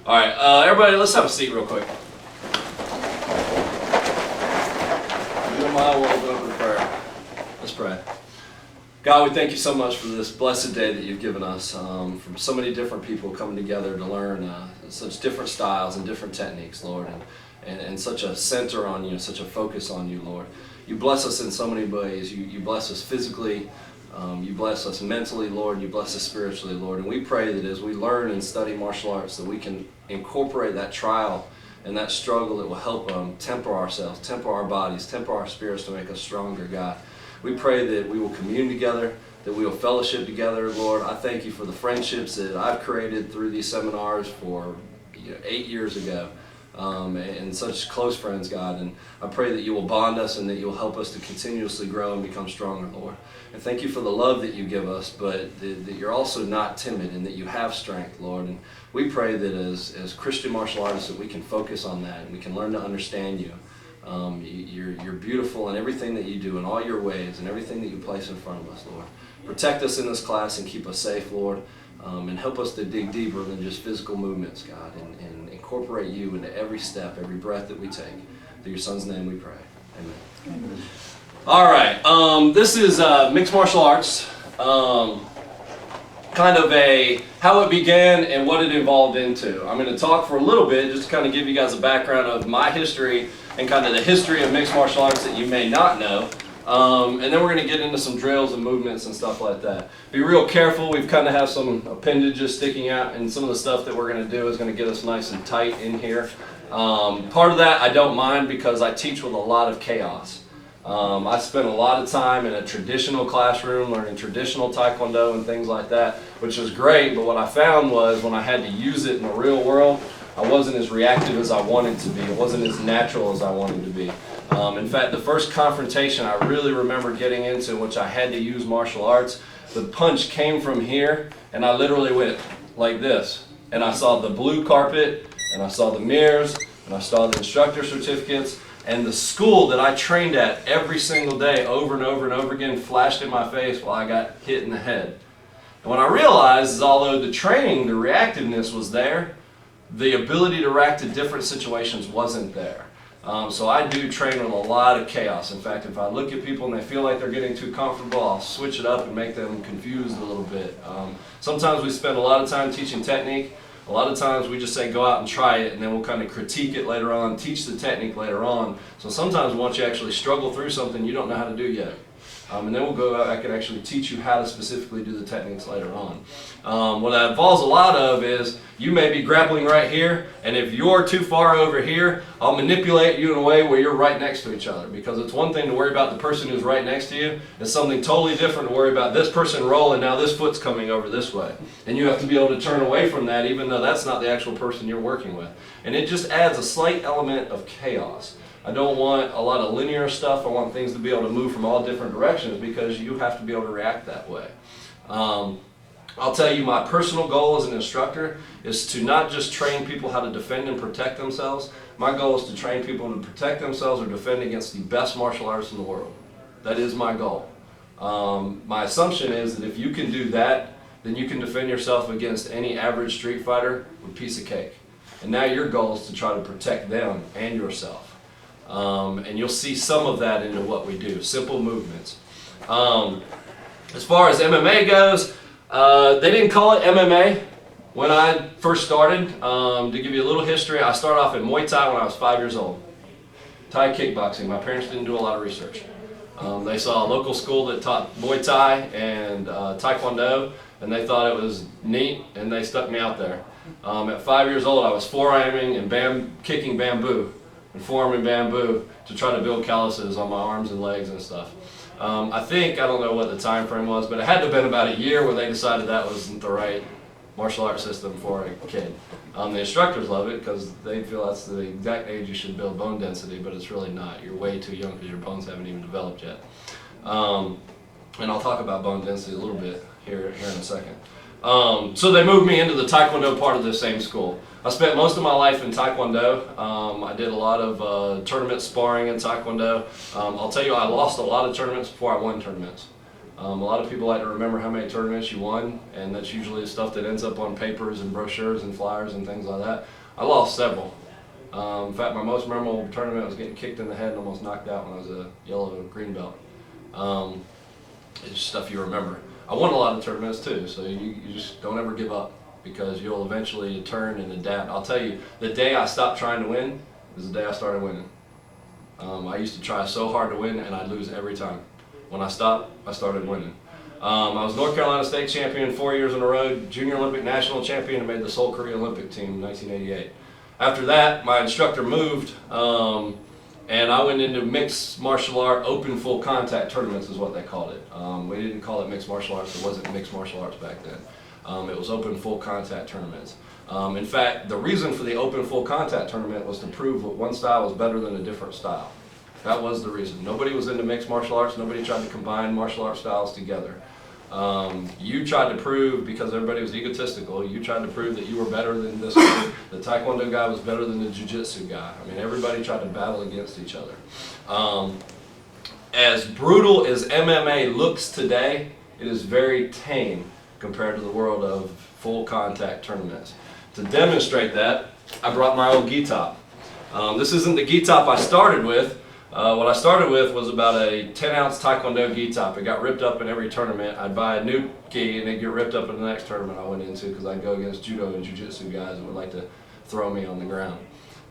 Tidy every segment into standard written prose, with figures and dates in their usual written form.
All right, everybody, let's have a seat real quick. We'll open up in prayer. Let's pray. God, we thank you so much for this blessed day that you've given us, from so many different people coming together to learn such different styles and different techniques, Lord, and such a center on you, such a focus on you, Lord. You bless us in so many ways. You bless us physically. You bless us mentally, Lord. You bless us spiritually, Lord. And we pray that as we learn and study martial arts, that we can incorporate that trial and that struggle that will help temper ourselves, temper our bodies, temper our spirits to make us stronger, God. We pray that we will commune together, that we will fellowship together, Lord. I thank you for the friendships that I've created through these seminars for 8 years ago. And such close friends, God, and I pray that you will bond us and that you'll help us to continuously grow and become stronger, Lord. And thank you for the love that you give us, but that you're also not timid and that you have strength, Lord. And we pray that as Christian martial artists that we can focus on that and we can learn to understand you. You're beautiful in everything that you do, in all your ways, and everything that you place in front of us, Lord. Protect us in this class and keep us safe, Lord. And help us to dig deeper than just physical movements, God, and incorporate you into every step, every breath that we take. Through your Son's name we pray. Amen. Amen. All right, this is mixed martial arts, kind of how it began and what it evolved into. I'm going to talk for a little bit just to kind of give you guys a background of my history and kind of the history of mixed martial arts that you may not know. And then we're going to get into some drills and movements and stuff like that. Be real careful. We've kind of have some appendages sticking out, and some of the stuff that we're going to do is going to get us nice and tight in here. Part of that I don't mind because I teach with a lot of chaos. I spent a lot of time in a traditional classroom learning traditional Taekwondo and things like that, which was great, but what I found was when I had to use it in the real world, I wasn't as reactive as I wanted to be. It wasn't as natural as I wanted to be. In fact, the first confrontation I really remember getting into, in which I had to use martial arts, the punch came from here, and I literally went like this. And I saw the blue carpet, and I saw the mirrors, and I saw the instructor certificates, and the school that I trained at every single day over and over and over again flashed in my face while I got hit in the head. And what I realized is although the training, the reactiveness was there, the ability to react to different situations wasn't there. So I do train with a lot of chaos. In fact, if I look at people and they feel like they're getting too comfortable, I'll switch it up and make them confused a little bit. Sometimes we spend a lot of time teaching technique. A lot of times we just say go out and try it, and then we'll kind of critique it later on, teach the technique later on. So sometimes once you actually struggle through something you don't know how to do yet. And then we'll go out, I can actually teach you how to specifically do the techniques later on. What that involves a lot of is you may be grappling right here, and if you're too far over here, I'll manipulate you in a way where you're right next to each other. Because it's one thing to worry about the person who's right next to you, it's something totally different to worry about this person rolling, now this foot's coming over this way. And you have to be able to turn away from that even though that's not the actual person you're working with. And it just adds a slight element of chaos. I don't want a lot of linear stuff. I want things to be able to move from all different directions because you have to be able to react that way. I'll tell you my personal goal as an instructor is to not just train people how to defend and protect themselves. My goal is to train people to protect themselves or defend against the best martial artists in the world. That is my goal. My assumption is that if you can do that, then you can defend yourself against any average street fighter with a piece of cake. And now your goal is to try to protect them and yourself. And you'll see some of that into what we do, simple movements. As far as MMA goes, they didn't call it MMA when I first started. To give you a little history, I started off in Muay Thai when I was 5 years old. Thai kickboxing. My parents didn't do a lot of research. They saw a local school that taught Muay Thai and Taekwondo, and they thought it was neat, and they stuck me out there. At 5 years old, I was forearming and kicking bamboo. And forearming bamboo to try to build calluses on my arms and legs and stuff. I don't know what the time frame was, but it had to have been about a year where they decided that wasn't the right martial arts system for a kid. The instructors love it because they feel that's the exact age you should build bone density, but it's really not. You're way too young because your bones haven't even developed yet. And I'll talk about bone density a little bit here in a second. So they moved me into the Taekwondo part of the same school. I spent most of my life in Taekwondo. I did a lot of tournament sparring in Taekwondo. I'll tell you, I lost a lot of tournaments before I won tournaments. A lot of people like to remember how many tournaments you won, and that's usually the stuff that ends up on papers and brochures and flyers and things like that. I lost several. In fact, my most memorable tournament was getting kicked in the head and almost knocked out when I was a yellow green belt. It's just stuff you remember. I won a lot of tournaments too, so you just don't ever give up, because you'll eventually turn and adapt. I'll tell you, the day I stopped trying to win is the day I started winning. I used to try so hard to win and I'd lose every time. When I stopped, I started winning. I was North Carolina state champion 4 years in a row, junior Olympic national champion, and made the Seoul Korea Olympic team in 1988. After that, my instructor moved, and I went into mixed martial art open full contact tournaments is what they called it. We didn't call it mixed martial arts. It wasn't mixed martial arts back then. It was open full contact tournaments. In fact, the reason for the open full contact tournament was to prove that one style was better than a different style. That was the reason. Nobody was into mixed martial arts. Nobody tried to combine martial arts styles together. You tried to prove, because everybody was egotistical, you tried to prove that you were better than this guy. The Taekwondo guy was better than the Jiu-Jitsu guy. I mean, everybody tried to battle against each other. As brutal as MMA looks today, it is very tame compared to the world of full contact tournaments. To demonstrate that, I brought my old gi top. This isn't the gi top I started with. What I started with was about a 10-ounce Taekwondo gi top. It got ripped up in every tournament. I'd buy a new gi and it'd get ripped up in the next tournament I went into, because I'd go against judo and jiu-jitsu guys that would like to throw me on the ground.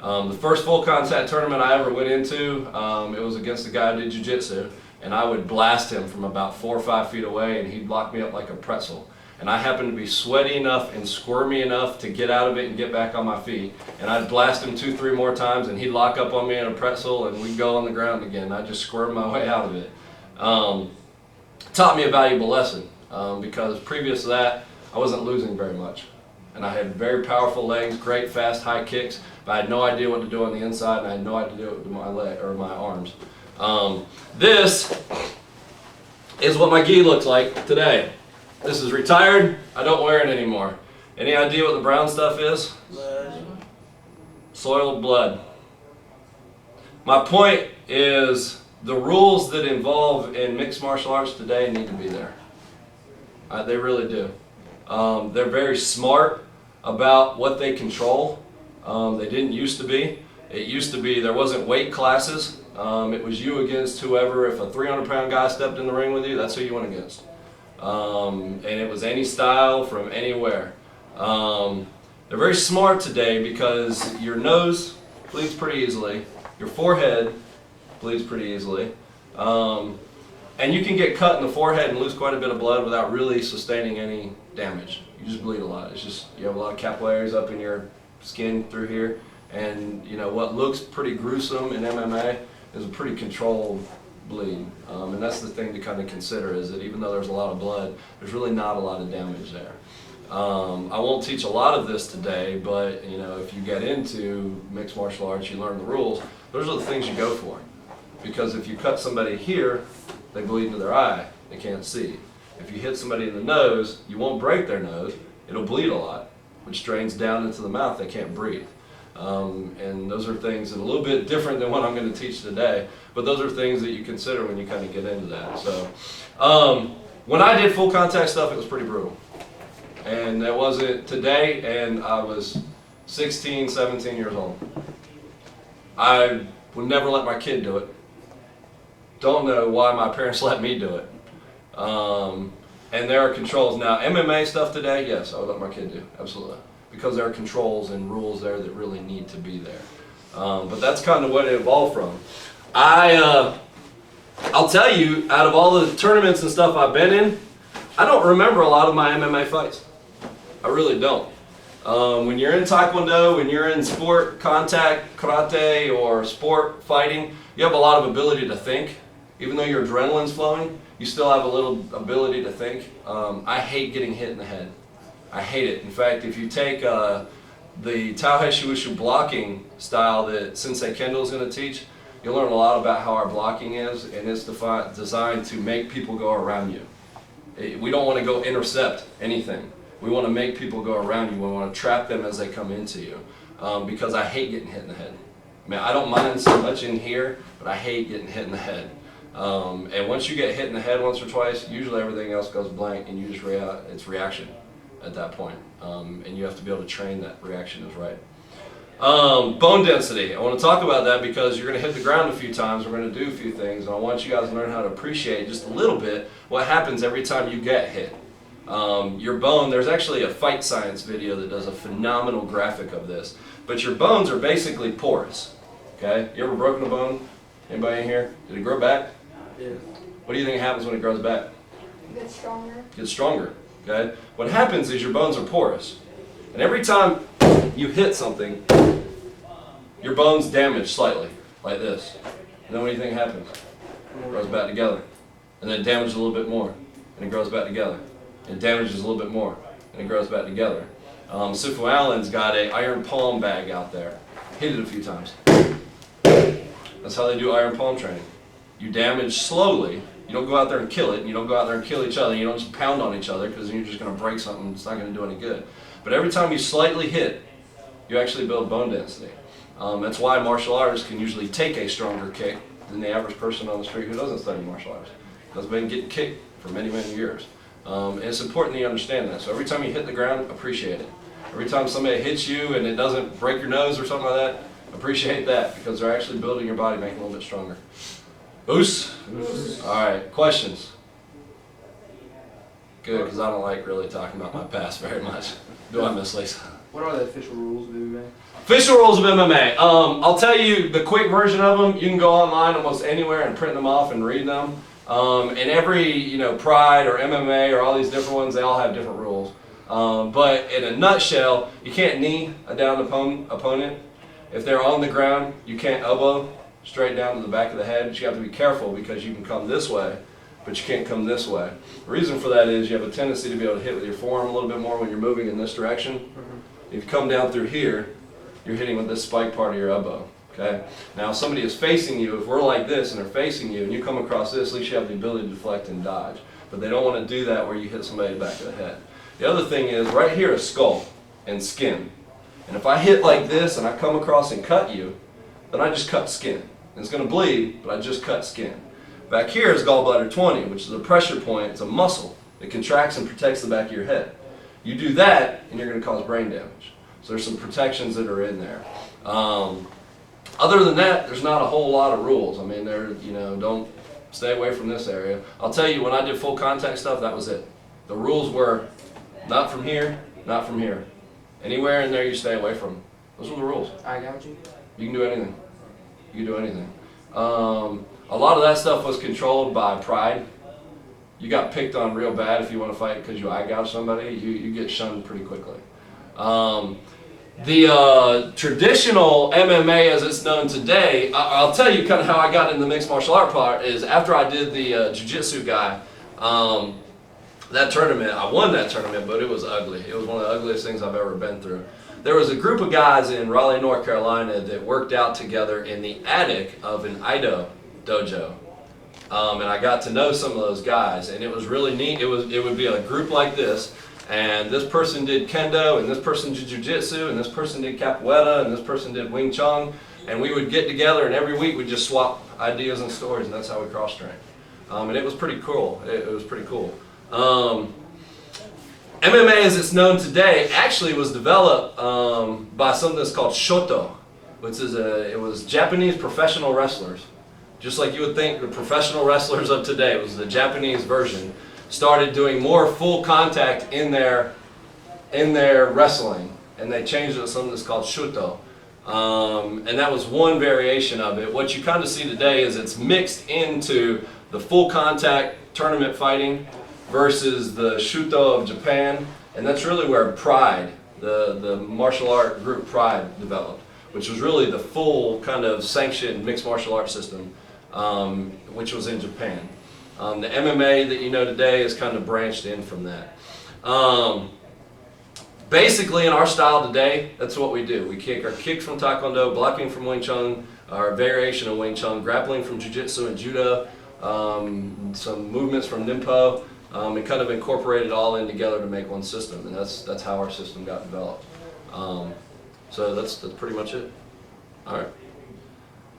The first full contact tournament I ever went into, it was against a guy who did jiu-jitsu, and I would blast him from about 4 or 5 feet away, and he'd lock me up like a pretzel. And I happened to be sweaty enough and squirmy enough to get out of it and get back on my feet. And I'd blast him 2 or 3 more times, and he'd lock up on me in a pretzel, and we'd go on the ground again. I'd just squirm my way out of it. Taught me a valuable lesson, because previous to that, I wasn't losing very much. And I had very powerful legs, great fast high kicks, but I had no idea what to do on the inside, and I had no idea what to do with my leg or my arms. This is what my gi looks like today. This is retired. I don't wear it anymore. Any idea what the brown stuff is? Blood. Soiled blood. My point is, the rules that involve in mixed martial arts today need to be there. They really do. They're very smart about what they control. They didn't used to be. It used to be there wasn't weight classes. It was you against whoever. If a 300-pound guy stepped in the ring with you, that's who you went against. And it was any style from anywhere. They're very smart today, because your nose bleeds pretty easily, your forehead bleeds pretty easily, and you can get cut in the forehead and lose quite a bit of blood without really sustaining any damage. You just bleed a lot. It's just, you have a lot of capillaries up in your skin through here, and you know what looks pretty gruesome in MMA is a pretty controlled bleed. And that's the thing to kind of consider, is that even though there's a lot of blood, there's really not a lot of damage there. I won't teach a lot of this today, but you know, if you get into mixed martial arts, you learn the rules. Those are the things you go for, because if you cut somebody here, they bleed into their eye, they can't see. If you hit somebody in the nose, you won't break their nose, it'll bleed a lot, which drains down into the mouth, they can't breathe. And those are things that are a little bit different than what I'm going to teach today, but those are things that you consider when you kind of get into that. So when I did full contact stuff, it was pretty brutal. And that wasn't today, and I was 16, 17 years old. I would never let my kid do it. Don't know why my parents let me do it. And there are controls. Now, MMA stuff today, yes, I would let my kid do, absolutely. Because there are controls and rules there that really need to be there. But that's kind of what it evolved from. I'll tell you, out of all the tournaments and stuff I've been in, I don't remember a lot of my MMA fights. I really don't. When you're in Taekwondo, when you're in sport, contact, karate, or sport fighting, you have a lot of ability to think. Even though your adrenaline's flowing, you still have a little ability to think. I hate getting hit in the head. I hate it. In fact, if you take the Tao Hsieh blocking style that Sensei Kendall is going to teach, you'll learn a lot about how our blocking is, and it's designed to make people go around you. We don't want to go intercept anything. We want to make people go around you. We want to trap them as they come into you, because I hate getting hit in the head. I mean, I don't mind so much in here, but I hate getting hit in the head. And once you get hit in the head once or twice, usually everything else goes blank, and you just it's reaction at that point. And you have to be able to train that reaction is right. Bone density. I want to talk about that because you're going to hit the ground a few times. We're going to do a few things, and I want you guys to learn how to appreciate just a little bit what happens every time you get hit. Your bone, there's actually a Fight Science video that does a phenomenal graphic of this, but your bones are basically porous. Okay? You ever broken a bone? Anybody in here? Did it grow back? Yeah. What do you think happens when it grows back? It gets stronger. Gets stronger. Okay? What happens is your bones are porous, and every time you hit something, your bones damage slightly, like this. And then what do you think happens? It grows back together. And then it damages a little bit more, and it grows back together. And it damages a little bit more, and it grows back together. Sifu Allen's got a iron palm bag out there. Hit it a few times. That's how they do iron palm training. You damage slowly. You don't go out there and kill it, and you don't go out there and kill each other. You don't just pound on each other because you're just going to break something. It's not going to do any good. But every time you slightly hit, you actually build bone density. That's why martial artists can usually take a stronger kick than the average person on the street who doesn't study martial arts. Because they've been getting kicked for many, many years. And it's important that you understand that. So every time you hit the ground, appreciate it. Every time somebody hits you and it doesn't break your nose or something like that, appreciate that because they're actually building your body, making it a little bit stronger. Oos? All right, questions? Good, because I don't like really talking about my past very much. Do I, Miss Lisa? What are the official rules of MMA? Official rules of MMA. I'll tell you the quick version of them. You can go online almost anywhere and print them off and read them. And every, Pride or MMA or all these different ones, they all have different rules. But in a nutshell, you can't knee a downed opponent. If they're on the ground, you can't elbow straight down to the back of the head. But you have to be careful because you can come this way, but you can't come this way. The reason for that is you have a tendency to be able to hit with your forearm a little bit more when you're moving in this direction. If you come down through here, you're hitting with this spike part of your elbow. Okay? Now, if somebody is facing you, if we're like this and they're facing you and you come across this, at least you have the ability to deflect and dodge. But they don't want to do that where you hit somebody in the back of the head. The other thing is, right here is skull and skin. And if I hit like this and I come across and cut you, then I just cut skin. And it's going to bleed, but I just cut skin. Back here is gallbladder 20, which is a pressure point. It's a muscle. It contracts and protects the back of your head. You do that, and you're going to cause brain damage. So there's some protections that are in there. Other than that, there's not a whole lot of rules. I mean, don't stay away from this area. I'll tell you, when I did full contact stuff, that was it. The rules were not from here, not from here. Anywhere in there you stay away from. Those were the rules. I got you. You can do anything. You can do anything. A lot of that stuff was controlled by pride. You got picked on real bad if you want to fight because you eye gouge somebody, you get shunned pretty quickly. The traditional MMA as it's known today, I'll tell you kind of how I got in the mixed martial art part is after I did the jiu-jitsu guy, that tournament, I won that tournament, but it was ugly. It was one of the ugliest things I've ever been through. There was a group of guys in Raleigh, North Carolina that worked out together in the attic of an Ido dojo. And I got to know some of those guys, and it was really neat. It would be a group like this, and this person did kendo, and this person did jiu-jitsu, and this person did capoeira, and this person did Wing Chun, and we would get together, and every week we'd just swap ideas and stories, and that's how we cross-trained. And it was pretty cool. It was pretty cool. MMA as it's known today actually was developed by something that's called Shoto, which is it was Japanese professional wrestlers. Just like you would think the professional wrestlers of today, it was the Japanese version, started doing more full contact in their wrestling, and they changed it to something that's called Shuto. And that was one variation of it. What you kind of see today is it's mixed into the full contact tournament fighting versus the Shuto of Japan, and that's really where Pride, the martial art group Pride, developed, which was really the full kind of sanctioned mixed martial art system, which was in Japan. The MMA that you know today is kind of branched in from that. Basically, in our style today, that's what we do. We kick our kicks from Taekwondo, blocking from Wing Chun, our variation of Wing Chun, grappling from Jiu-Jitsu and Judo, some movements from Nimpo, and kind of incorporate it all in together to make one system, and that's how our system got developed. So that's pretty much it. All right.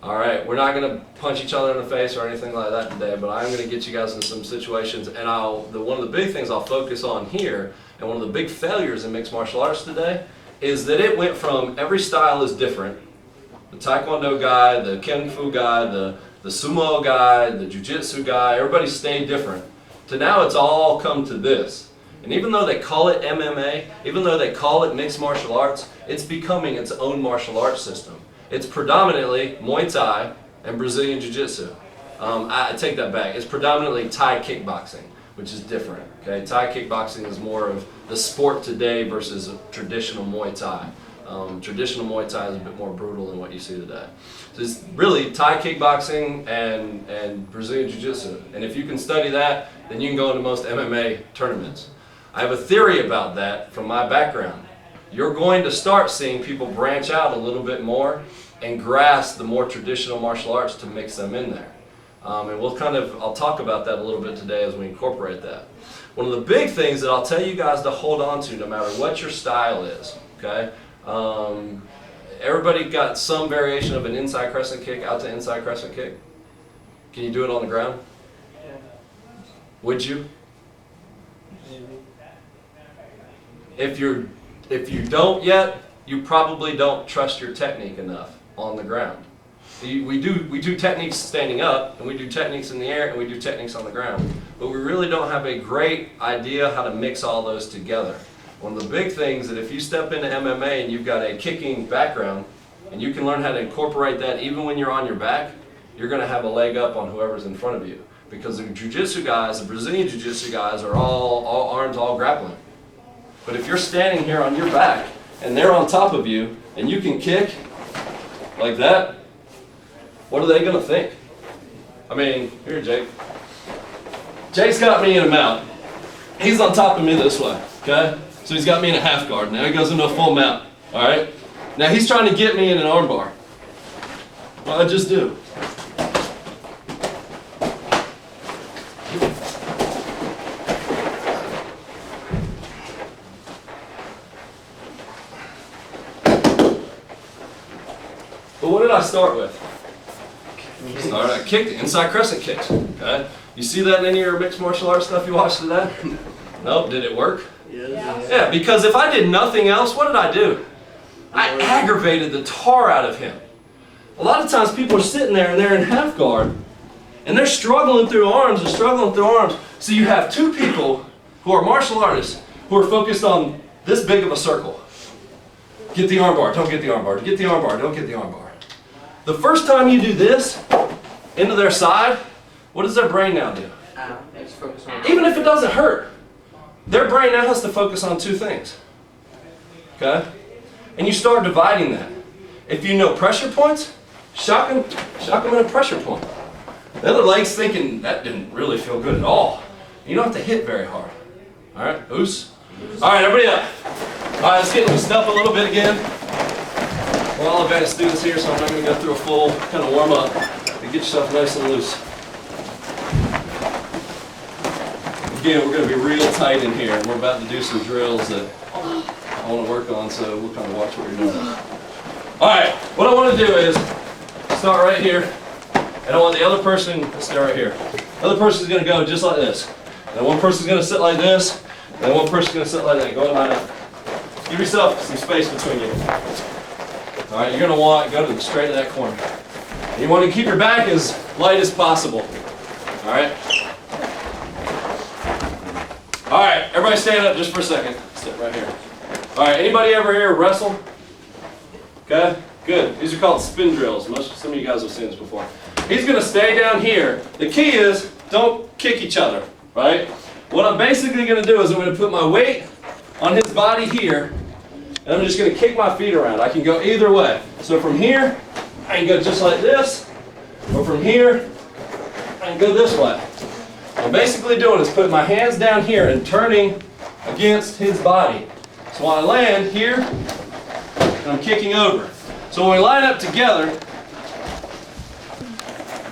All right, we're not going to punch each other in the face or anything like that today, but I'm going to get you guys in some situations, and one of the big things I'll focus on here, and one of the big failures in mixed martial arts today, is that it went from every style is different. The Taekwondo guy, the Kung Fu guy, the Sumo guy, the Jiu-Jitsu guy, everybody stayed different. To now it's all come to this. And even though they call it MMA, even though they call it mixed martial arts, it's becoming its own martial arts system. It's predominantly Muay Thai and Brazilian Jiu-Jitsu. I take that back. It's predominantly Thai kickboxing, which is different. Okay, Thai kickboxing is more of the sport today versus traditional Muay Thai. Traditional Muay Thai is a bit more brutal than what you see today. So it's really Thai kickboxing and Brazilian Jiu-Jitsu. And if you can study that, then you can go into most MMA tournaments. I have a theory about that from my background. You're going to start seeing people branch out a little bit more and grasp the more traditional martial arts to mix them in there. And I'll talk about that a little bit today as we incorporate that. One of the big things that I'll tell you guys to hold on to, no matter what your style is, okay? Everybody got some variation of an inside crescent kick, out to inside crescent kick. Can you do it on the ground? Yeah. Would you? Maybe. If you don't yet, you probably don't trust your technique enough on the ground. We do techniques standing up, and we do techniques in the air, and we do techniques on the ground. But we really don't have a great idea how to mix all those together. One of the big things that if you step into MMA and you've got a kicking background, and you can learn how to incorporate that even when you're on your back, you're going to have a leg up on whoever's in front of you. Because the Jiu-Jitsu guys, the Brazilian Jiu-Jitsu guys are all arms, all grappling. But if you're standing here on your back, and they're on top of you, and you can kick like that, what are they going to think? I mean, here, Jake. Jake's got me in a mount. He's on top of me this way, okay? So he's got me in a half guard. Now he goes into a full mount, all right? Now he's trying to get me in an arm bar. Well, I just do. But what did I start with? I kicked inside crescent kicks. Okay? You see that in any of your mixed martial arts stuff you watched today? Nope. Did it work? Yeah, because if I did nothing else, what did I do? I aggravated the tar out of him. A lot of times people are sitting there and they're in half guard and they're struggling through arms and struggling through arms. So you have two people who are martial artists who are focused on this big of a circle. Get the arm bar, don't get the arm bar. Get the arm bar, don't get the arm bar. The first time you do this into their side, what does their brain now do? Just focus on Even if it doesn't hurt, their brain now has to focus on two things. Okay? And you start dividing that. If you know pressure points, shock them in a pressure point. The other leg's thinking, that didn't really feel good at all. You don't have to hit very hard. All right, Oos. All right, everybody up. All right, let's get loosened up a little bit again. We're all advanced students here, so I'm not going to go through a full kind of warm up. Get yourself nice and loose. Again, we're going to be real tight in here, and we're about to do some drills that I want to work on, so we'll kind of watch what you're doing. All right, what I want to do is start right here, and I want the other person to stay right here. The other person's going to go just like this. And one person's going to sit like this, and one person's going to sit like that. Go line up. Give yourself some space between you. All right, you're going to want to go to straight to that corner. And you want to keep your back as light as possible. All right? All right, everybody stand up just for a second. Sit right here. All right, anybody ever here wrestle? Okay, good. These are called spin drills. Some of you guys have seen this before. He's going to stay down here. The key is don't kick each other, right? What I'm basically going to do is I'm going to put my weight on his body here, and I'm just going to kick my feet around. I can go either way. So from here, I can go just like this, or from here, I can go this way. What I'm basically doing is putting my hands down here and turning against his body. So when I land here, and I'm kicking over. So when we line up together,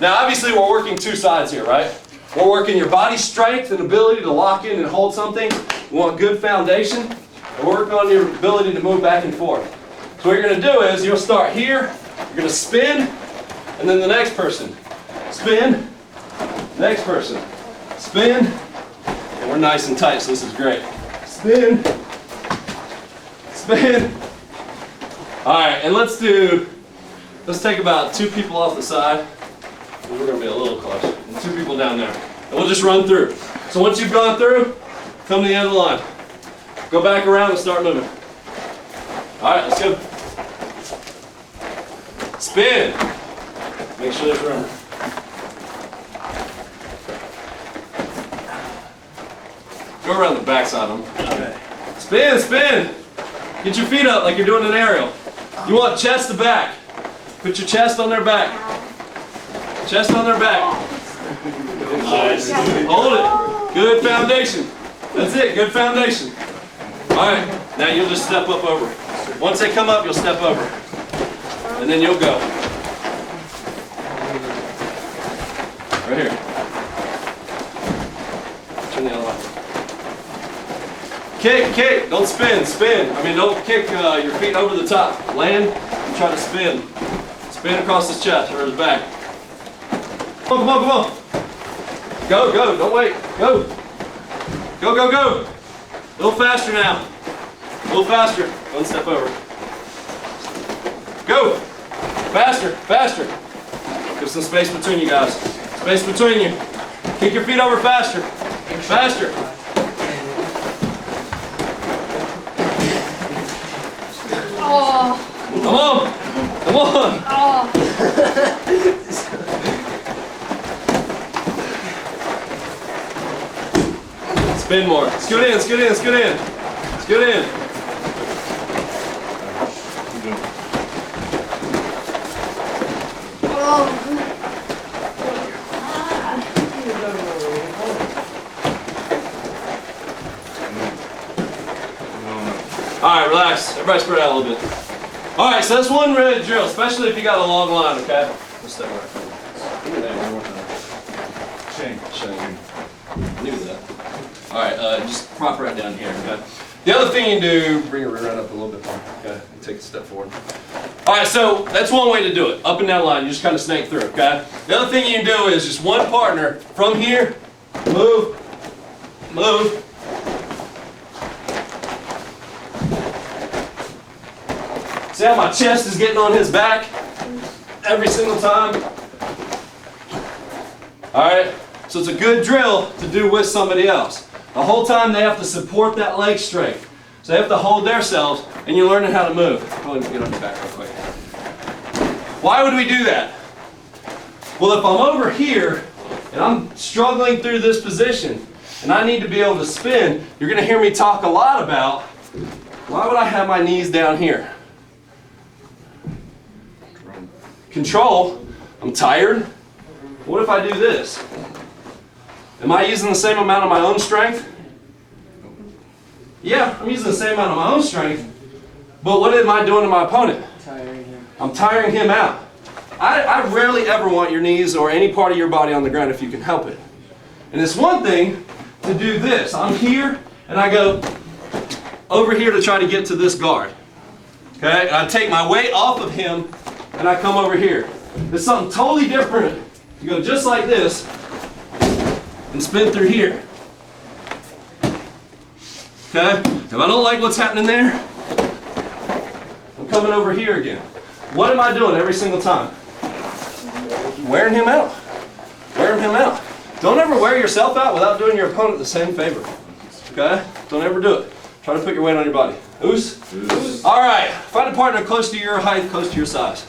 now obviously we're working two sides here, right? We're working your body strength and ability to lock in and hold something. We want good foundation. And we're working on your ability to move back and forth. So what you're going to do is you'll start here, you're going to spin, And then the next person. Spin. Next person. Spin. And we're nice and tight, so this is great. Spin. Spin. All right, and let's take about 2 people off the side. We're gonna be a little close. And 2 people down there. And we'll just run through. So once you've gone through, come to the end of the line. Go back around and start moving. All right, let's go. Spin. Make sure there's room. Go around the backside of them. Okay. Spin, spin. Get your feet up like you're doing an aerial. You want chest to back. Put your chest on their back. Chest on their back. Nice. Hold it. Good foundation. That's it. Good foundation. All right. Now you'll just step up over. Once they come up, you'll step over. And then you'll go. Right here. Turn the other way. Kick, kick. Don't spin, spin. I mean, don't kick your feet over the top. Land and try to spin. Spin across his chest or his back. Come on, come on, come on. Go, go. Don't wait. Go. Go, go, go. A little faster now. A little faster. One step over. Go. Faster, faster. Give some space between you guys. Space between you. Kick your feet over faster. Faster. Oh. Come on. Come on. Oh. Spin more. Scoot in, scoot in, scoot in. Scoot in. Alright, relax. Everybody spread out a little bit. Alright, so that's one red drill, especially if you got a long line, okay? Let's step right. Shane. Shane. I knew that. Alright, just prop right down here, okay? The other thing you do, bring your rear end up a little bit more, okay? Take a step forward. Alright, so that's one way to do it. Up and down line, you just kind of snake through, okay? The other thing you can do is just one partner from here, move, move. See how my chest is getting on his back every single time? Alright, so it's a good drill to do with somebody else. The whole time they have to support that leg strength. So they have to hold themselves, and you're learning how to move. Go ahead and get on your back real quick. Why would we do that? Well, if I'm over here, and I'm struggling through this position, and I need to be able to spin, you're going to hear me talk a lot about, why would I have my knees down here? Control. I'm tired. What if I do this? Am I using the same amount of my own strength? Yeah, I'm using the same amount of my own strength, but what am I doing to my opponent? I'm tiring him out. I rarely ever want your knees or any part of your body on the ground if you can help it. And it's one thing to do this. I'm here and I go over here to try to get to this guard. Okay? And I take my weight off of him and I come over here. It's something totally different. You go just like this and spin through here. Okay? If I don't like what's happening there, I'm coming over here again. What am I doing every single time? Wearing him out. Wearing him out. Don't ever wear yourself out without doing your opponent the same favor. Okay? Don't ever do it. Try to put your weight on your body. Oos? Oos. All right. Find a partner close to your height, close to your size.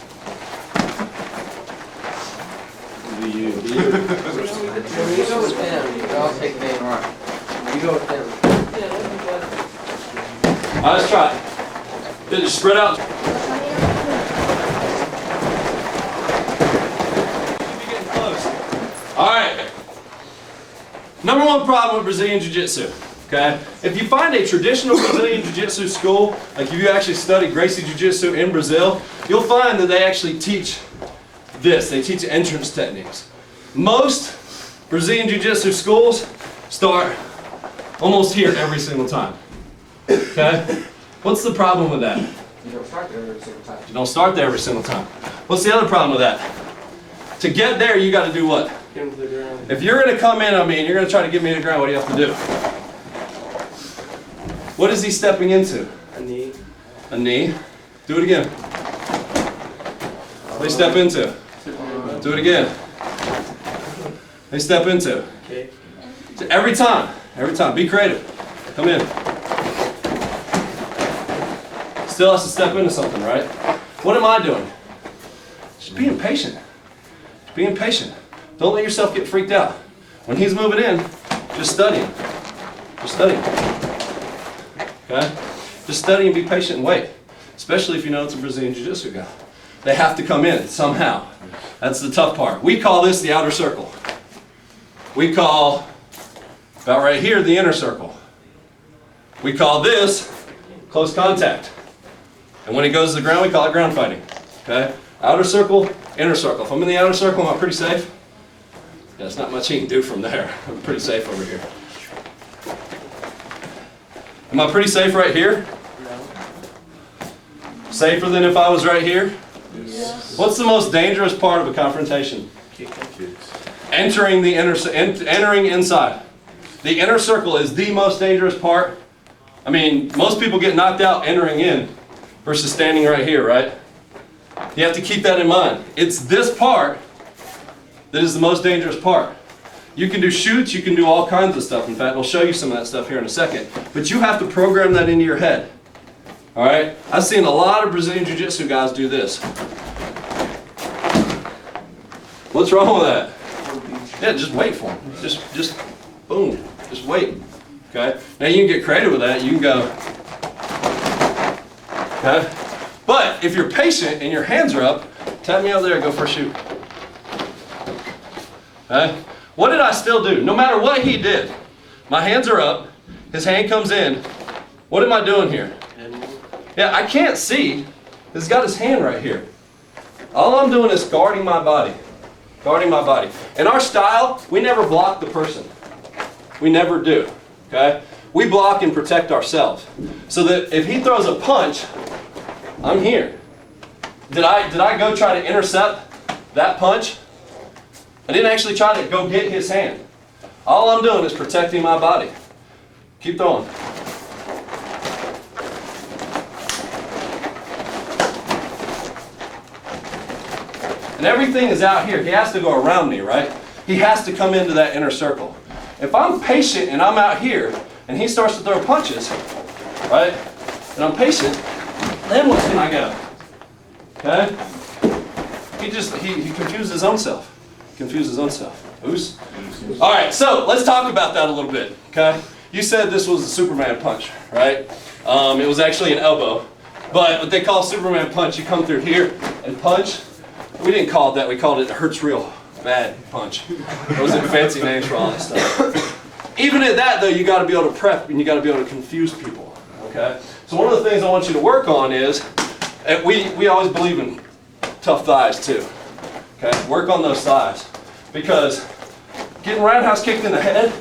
You go with him. I'll take Van. All right. You go with him. All right, let's try it. Good, just spread out. All right. Number one problem with Brazilian Jiu-Jitsu, okay? If you find a traditional Brazilian Jiu-Jitsu school, like if you actually study Gracie Jiu-Jitsu in Brazil, you'll find that they actually teach this. They teach entrance techniques. Most Brazilian Jiu-Jitsu schools start almost here every single time, okay? What's the problem with that? You don't start there every single time. You don't start there every single time. What's the other problem with that? To get there, you got to do what? Get him to the ground. If you're going to come in on me and you're going to try to get me to the ground, what do you have to do? What is he stepping into? A knee. A knee. Do it again. What do you step into? Do it again. They step into. Okay. So every time, be creative. Come in. Still has to step into something, right? What am I doing? Just being patient. Being patient. Don't let yourself get freaked out. When he's moving in, just study him. Just study him. Okay? Just study and be patient and wait. Especially if you know it's a Brazilian Jiu-Jitsu guy. They have to come in somehow. That's the tough part. We call this the outer circle. We call, about right here, the inner circle. We call this close contact. And when he goes to the ground, we call it ground fighting. Okay? Outer circle, inner circle. If I'm in the outer circle, am I pretty safe? Yeah, there's not much he can do from there. I'm pretty safe over here. Am I pretty safe right here? Safer than if I was right here? Yes. What's the most dangerous part of a confrontation? Kick and kicks. Entering inside. The inner circle is the most dangerous part. I mean, most people get knocked out entering in versus standing right here, right? You have to keep that in mind. It's this part that is the most dangerous part. You can do shoots, you can do all kinds of stuff. In fact, I'll show you some of that stuff here in a second. But you have to program that into your head. All right? I've seen a lot of Brazilian Jiu-Jitsu guys do this. What's wrong with that? Yeah, just wait for him. Just boom. Just wait. Okay? Now you can get creative with that. You can go. Okay? But if you're patient and your hands are up, tap me out there and go for a shoot. Okay? What did I still do? No matter what he did, my hands are up, his hand comes in. What am I doing here? Yeah, I can't see. He's got his hand right here. All I'm doing is guarding my body. Guarding my body. In our style, we never block the person. We never do. Okay? We block and protect ourselves. So that if he throws a punch, I'm here. Did I go try to intercept that punch? I didn't actually try to go get his hand. All I'm doing is protecting my body. Keep throwing. And everything is out here. He has to go around me, right? He has to come into that inner circle. If I'm patient and I'm out here and he starts to throw punches, right? And I'm patient, then where can I go? Okay? He confused his own self. Confused his own self. Oops. All right, so let's talk about that a little bit, okay? You said this was a Superman punch, right? It was actually an elbow. But what they call Superman punch, you come through here and punch. We didn't call it that, we called it hurts real bad punch. Those are fancy names for all that stuff. Even at that though, you gotta be able to prep and you gotta be able to confuse people, okay? So one of the things I want you to work on is, we always believe in tough thighs too, okay? Work on those thighs. Because getting roundhouse kicked in the head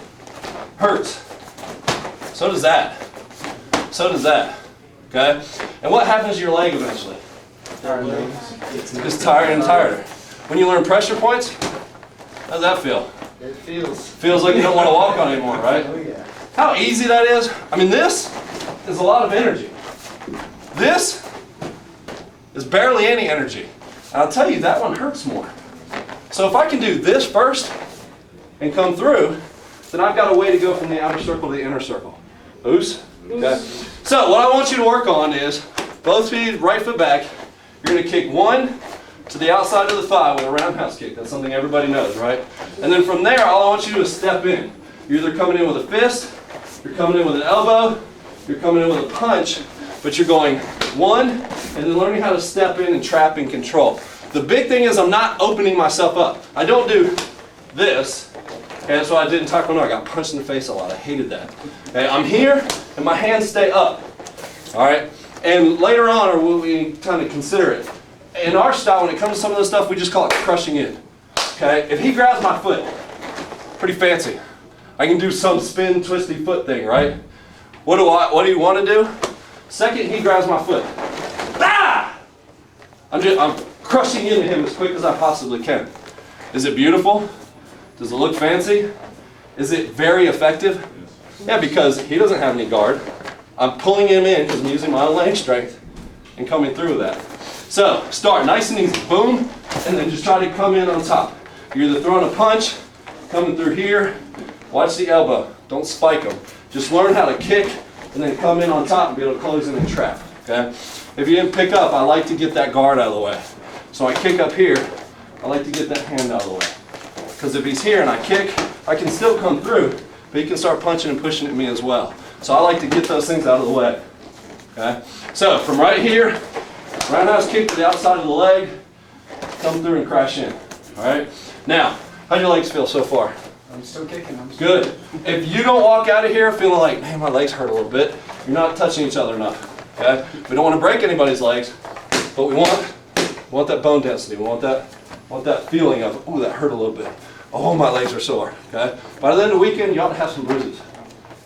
hurts. So does that. So does that, okay? And what happens to your leg eventually? It's tired and tighter. When you learn pressure points, how does that feel? It feels. Feels like you don't want to walk on anymore, right? Oh yeah. How easy that is. I mean, this is a lot of energy. This is barely any energy. And I'll tell you, that one hurts more. So if I can do this first and come through, then I've got a way to go from the outer circle to the inner circle. Oops. Okay. So what I want you to work on is both feet, right foot back. You're going to kick one to the outside of the thigh with a roundhouse kick. That's something everybody knows, right? And then from there, all I want you to do is step in. You're either coming in with a fist, you're coming in with an elbow, you're coming in with a punch, but you're going one, and then learning how to step in and trap and control. The big thing is I'm not opening myself up. I don't do this. Okay, that's what I did in Taekwondo. I got punched in the face a lot. I hated that. Okay, I'm here, and my hands stay up. All right? And later on, or we'll kind of consider it. In our style, when it comes to some of this stuff, we just call it crushing in. Okay? If he grabs my foot, pretty fancy. I can do some spin, twisty foot thing, right? What do you want to do? Second, he grabs my foot. Ah! I'm crushing into him as quick as I possibly can. Is it beautiful? Does it look fancy? Is it very effective? Yeah, because he doesn't have any guard. I'm pulling him in because I'm using my own leg strength and coming through with that. So start nice and easy, boom, and then just try to come in on top. You're either throwing a punch, coming through here, watch the elbow, don't spike them. Just learn how to kick and then come in on top and be able to close in and trap, okay? If you didn't pick up, I like to get that guard out of the way. So I kick up here, I like to get that hand out of the way. Because if he's here and I kick, I can still come through, but he can start punching and pushing at me as well. So I like to get those things out of the way, okay? So from right here, roundhouse kick to the outside of the leg, come through and crash in, all right? Now, how do your legs feel so far? I'm still kicking. Good. If you don't walk out of here feeling like, man, my legs hurt a little bit, you're not touching each other enough, okay? We don't want to break anybody's legs, but we want that bone density. We want that feeling of, ooh, that hurt a little bit. Oh, my legs are sore, okay? By the end of the weekend, you ought to have some bruises.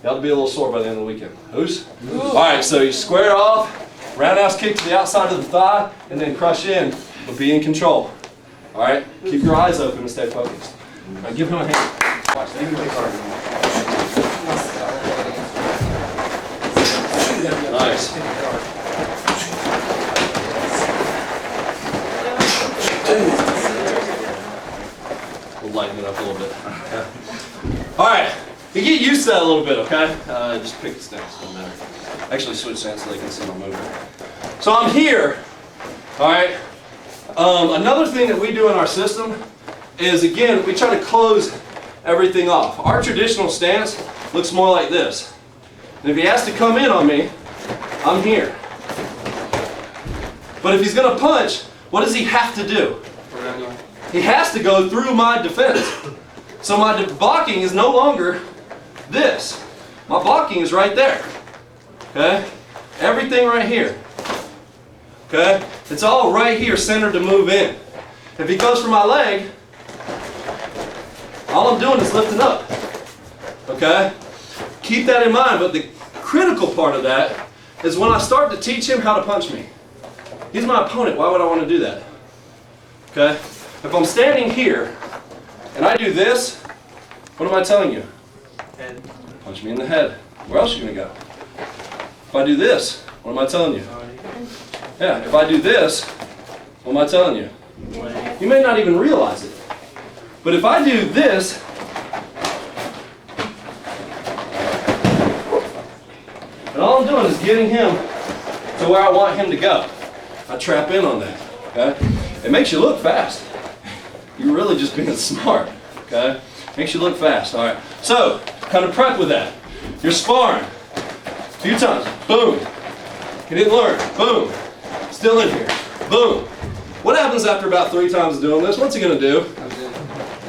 You ought to be a little sore by the end of the weekend. Who's? All right, so you square off, roundhouse kick to the outside of the thigh, and then crush in, but be in control. All right? Keep your eyes open and stay focused. All right, give him a hand. Watch, they can take hard. Nice. We'll lighten it up a little bit. All right, you get used to that a little bit, okay? Just pick the stance, doesn't matter. Actually, switch stance so they can see my movement. So I'm here, all right? Another thing that we do in our system is, again, we try to close everything off. Our traditional stance looks more like this. And if he has to come in on me, I'm here. But if he's going to punch, what does he have to do? He has to go through my defense. So my blocking is no longer this. My blocking is right there. Okay? Everything right here. Okay? It's all right here centered to move in. If he goes for my leg, all I'm doing is lifting up. Okay? Keep that in mind, but the critical part of that is when I start to teach him how to punch me. He's my opponent. Why would I want to do that? Okay? If I'm standing here and I do this, what am I telling you? Head. Punch me in the head. Where else are you going to go? If I do this, what am I telling you? Yeah, if I do this, what am I telling you? You may not even realize it. But if I do this, and all I'm doing is getting him to where I want him to go. I trap in on that, okay? It makes you look fast. You're really just being smart, okay? Makes you look fast, all right? So, kind of prep with that. You're sparring. A few times, boom. He didn't learn, boom. Still in here, boom. What happens after about 3 times doing this? What's he gonna do?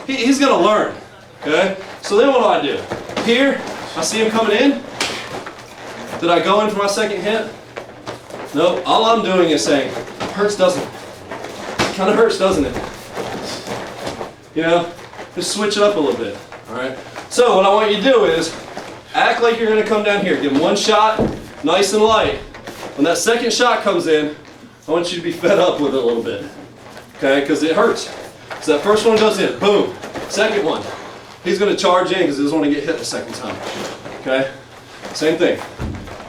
He's gonna learn, okay? So then what do? Here, I see him coming in. Did I go in for my second hit? No, all I'm doing is saying, hurts, doesn't it? Kind of hurts, doesn't it? You know, just switch it up a little bit, all right? So what I want you to do is act like you're gonna come down here. Give him one shot, nice and light. When that second shot comes in, I want you to be fed up with it a little bit, okay? Because it hurts. So that first one goes in, boom. Second one, he's gonna charge in because he doesn't want to get hit the second time, okay? Same thing,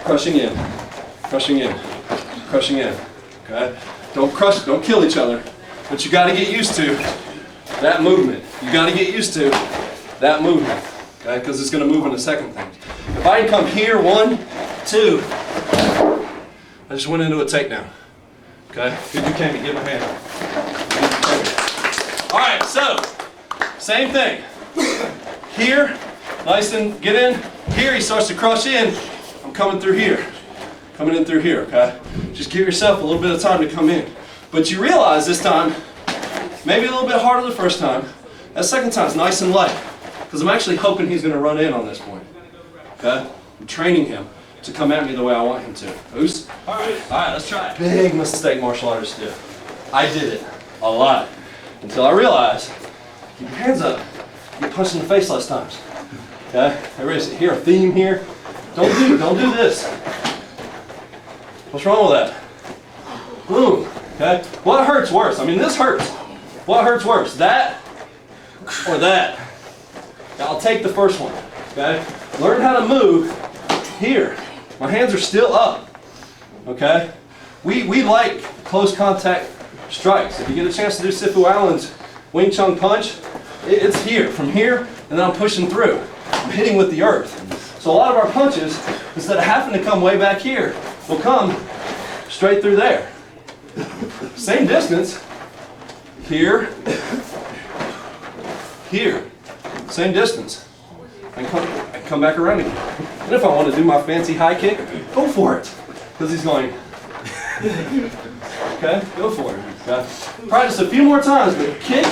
crushing in, crushing in, crushing in, okay? Don't crush, don't kill each other, but you gotta get used to that movement. You gotta get used to that movement, okay? Because it's gonna move in the second thing. If I can come here, 1, 2, I just went into a takedown, okay? Good you came to give a hand. All right, so, same thing. Here, nice and get in. Here, he starts to crush in. I'm coming through here. Coming in through here, okay? Just give yourself a little bit of time to come in. But you realize this time, maybe a little bit harder the first time. That second time is nice and light. Because I'm actually hoping he's going to run in on this point. Okay? I'm training him to come at me the way I want him to. Who's? All right, let's try it. Big mistake martial artists do. I did it a lot. Until I realized, keep your hands up. You get punched in the face less times. Okay? There is here a theme here. Don't do this. What's wrong with that? Boom. Okay? What hurts worse? I mean, this hurts. What hurts worse? That or that. Now I'll take the first one, okay? Learn how to move here. My hands are still up, okay? We like close contact strikes. If you get a chance to do Sifu Allen's Wing Chun punch, it's here, from here, and then I'm pushing through. I'm hitting with the earth. So a lot of our punches, instead of having to come way back here, will come straight through there. Same distance, here, here, same distance. I come back around again. And if I want to do my fancy high kick, go for it. Because he's going, okay, go for it. Okay. Practice a few more times, but kick,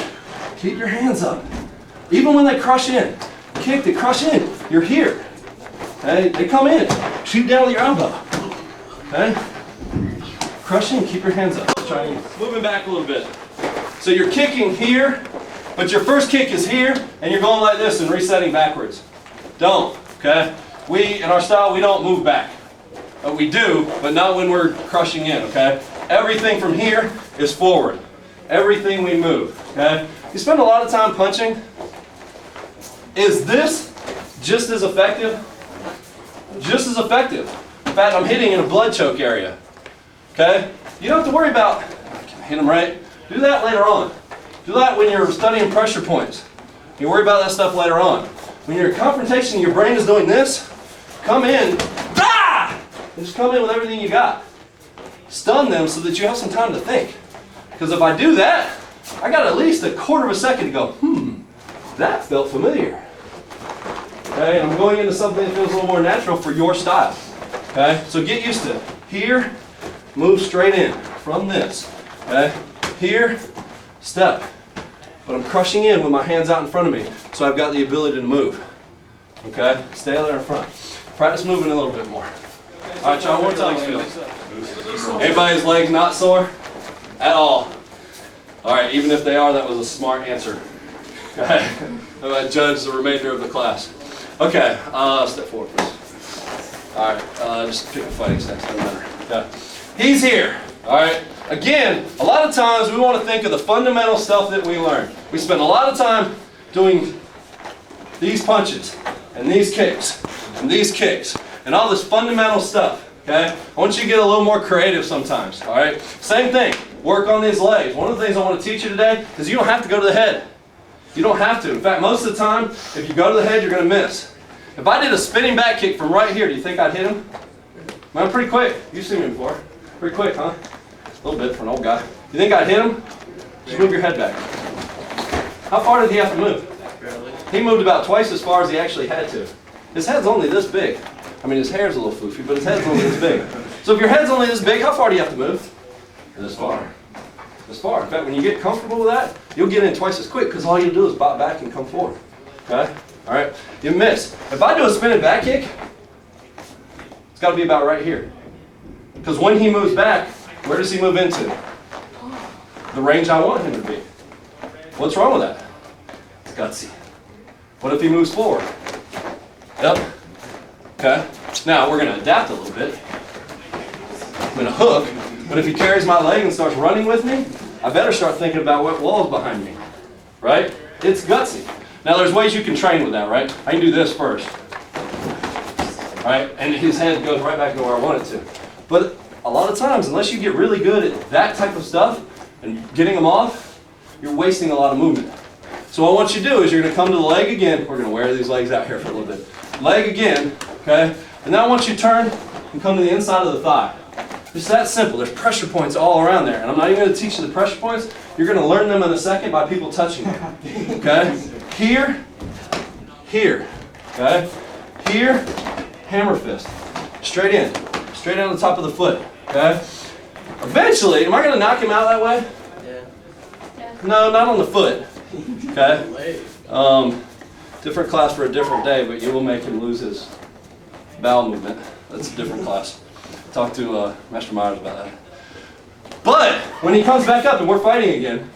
keep your hands up. Even when they crush in, kick, they crush in, you're here. Okay, they come in, shoot down with your elbow. Okay, crush in, keep your hands up. Try moving back a little bit. So you're kicking here, but your first kick is here, and you're going like this and resetting backwards. Don't, okay? In our style, we don't move back. We do, but not when we're crushing in, okay? Everything from here is forward. Everything we move, okay? You spend a lot of time punching. Is this just as effective? Just as effective. In fact, I'm hitting in a blood choke area, okay? You don't have to worry about, can I hit them right? Do that later on. Do that when you're studying pressure points. You worry about that stuff later on. When you're in confrontation, your brain is doing this, come in, ah! And just come in with everything you got. Stun them so that you have some time to think. Because if I do that, I got at least a quarter of a second to go, that felt familiar. Okay, and I'm going into something that feels a little more natural for your style. Okay, so get used to it. Here, move straight in from this. Okay, here, step. But I'm crushing in with my hands out in front of me, so I've got the ability to move. Okay, stay there in front. Practice moving a little bit more. All right, John, what's legs feel? Anybody's legs not sore? At all. All right, even if they are, that was a smart answer. Okay, I'm going to judge the remainder of the class. Okay, step forward, please. All right, just pick a fighting stance, doesn't matter. Okay. He's here. All right. Again, a lot of times we want to think of the fundamental stuff that we learn. We spend a lot of time doing these punches and these kicks and all this fundamental stuff. Okay? I want you to get a little more creative sometimes. All right? Same thing. Work on these legs. One of the things I want to teach you today is you don't have to go to the head. You don't have to. In fact, most of the time, if you go to the head, you're going to miss. If I did a spinning back kick from right here, do you think I'd hit him? I'm pretty quick. You've seen me before. Pretty quick, huh? A little bit for an old guy. You think I'd hit him? Just move your head back. How far did he have to move? Barely. He moved about twice as far as he actually had to. His head's only this big. I mean, his hair's a little foofy, but his head's only this big. So if your head's only this big, how far do you have to move? This far. This far. In fact, when you get comfortable with that, you'll get in twice as quick because all you do is bop back and come forward. Okay? All right? You miss. If I do a spinning back kick, it's got to be about right here. Because when he moves back, where does he move into? The range I want him to be. What's wrong with that? It's gutsy. What if he moves forward? Yep. Okay. Now we're going to adapt a little bit. I'm going to hook, but if he carries my leg and starts running with me, I better start thinking about what wall's behind me. Right? It's gutsy. Now there's ways you can train with that, right? I can do this first. Right? And his head goes right back to where I want it to. But a lot of times, unless you get really good at that type of stuff and getting them off, you're wasting a lot of movement. So what I want you to do is you're going to come to the leg again. We're going to wear these legs out here for a little bit. Leg again, okay? And now I want you to turn and come to the inside of the thigh. It's that simple. There's pressure points all around there. And I'm not even going to teach you the pressure points. You're going to learn them in a second by people touching them. Okay? Here, here, okay? Here, hammer fist. Straight in. Straight on the top of the foot, okay? Eventually, am I going to knock him out that way? Yeah. No, not on the foot, okay? Different class for a different day, but you will make him lose his bowel movement. That's a different class. Talk to Master Myers about that. But when he comes back up and we're fighting again,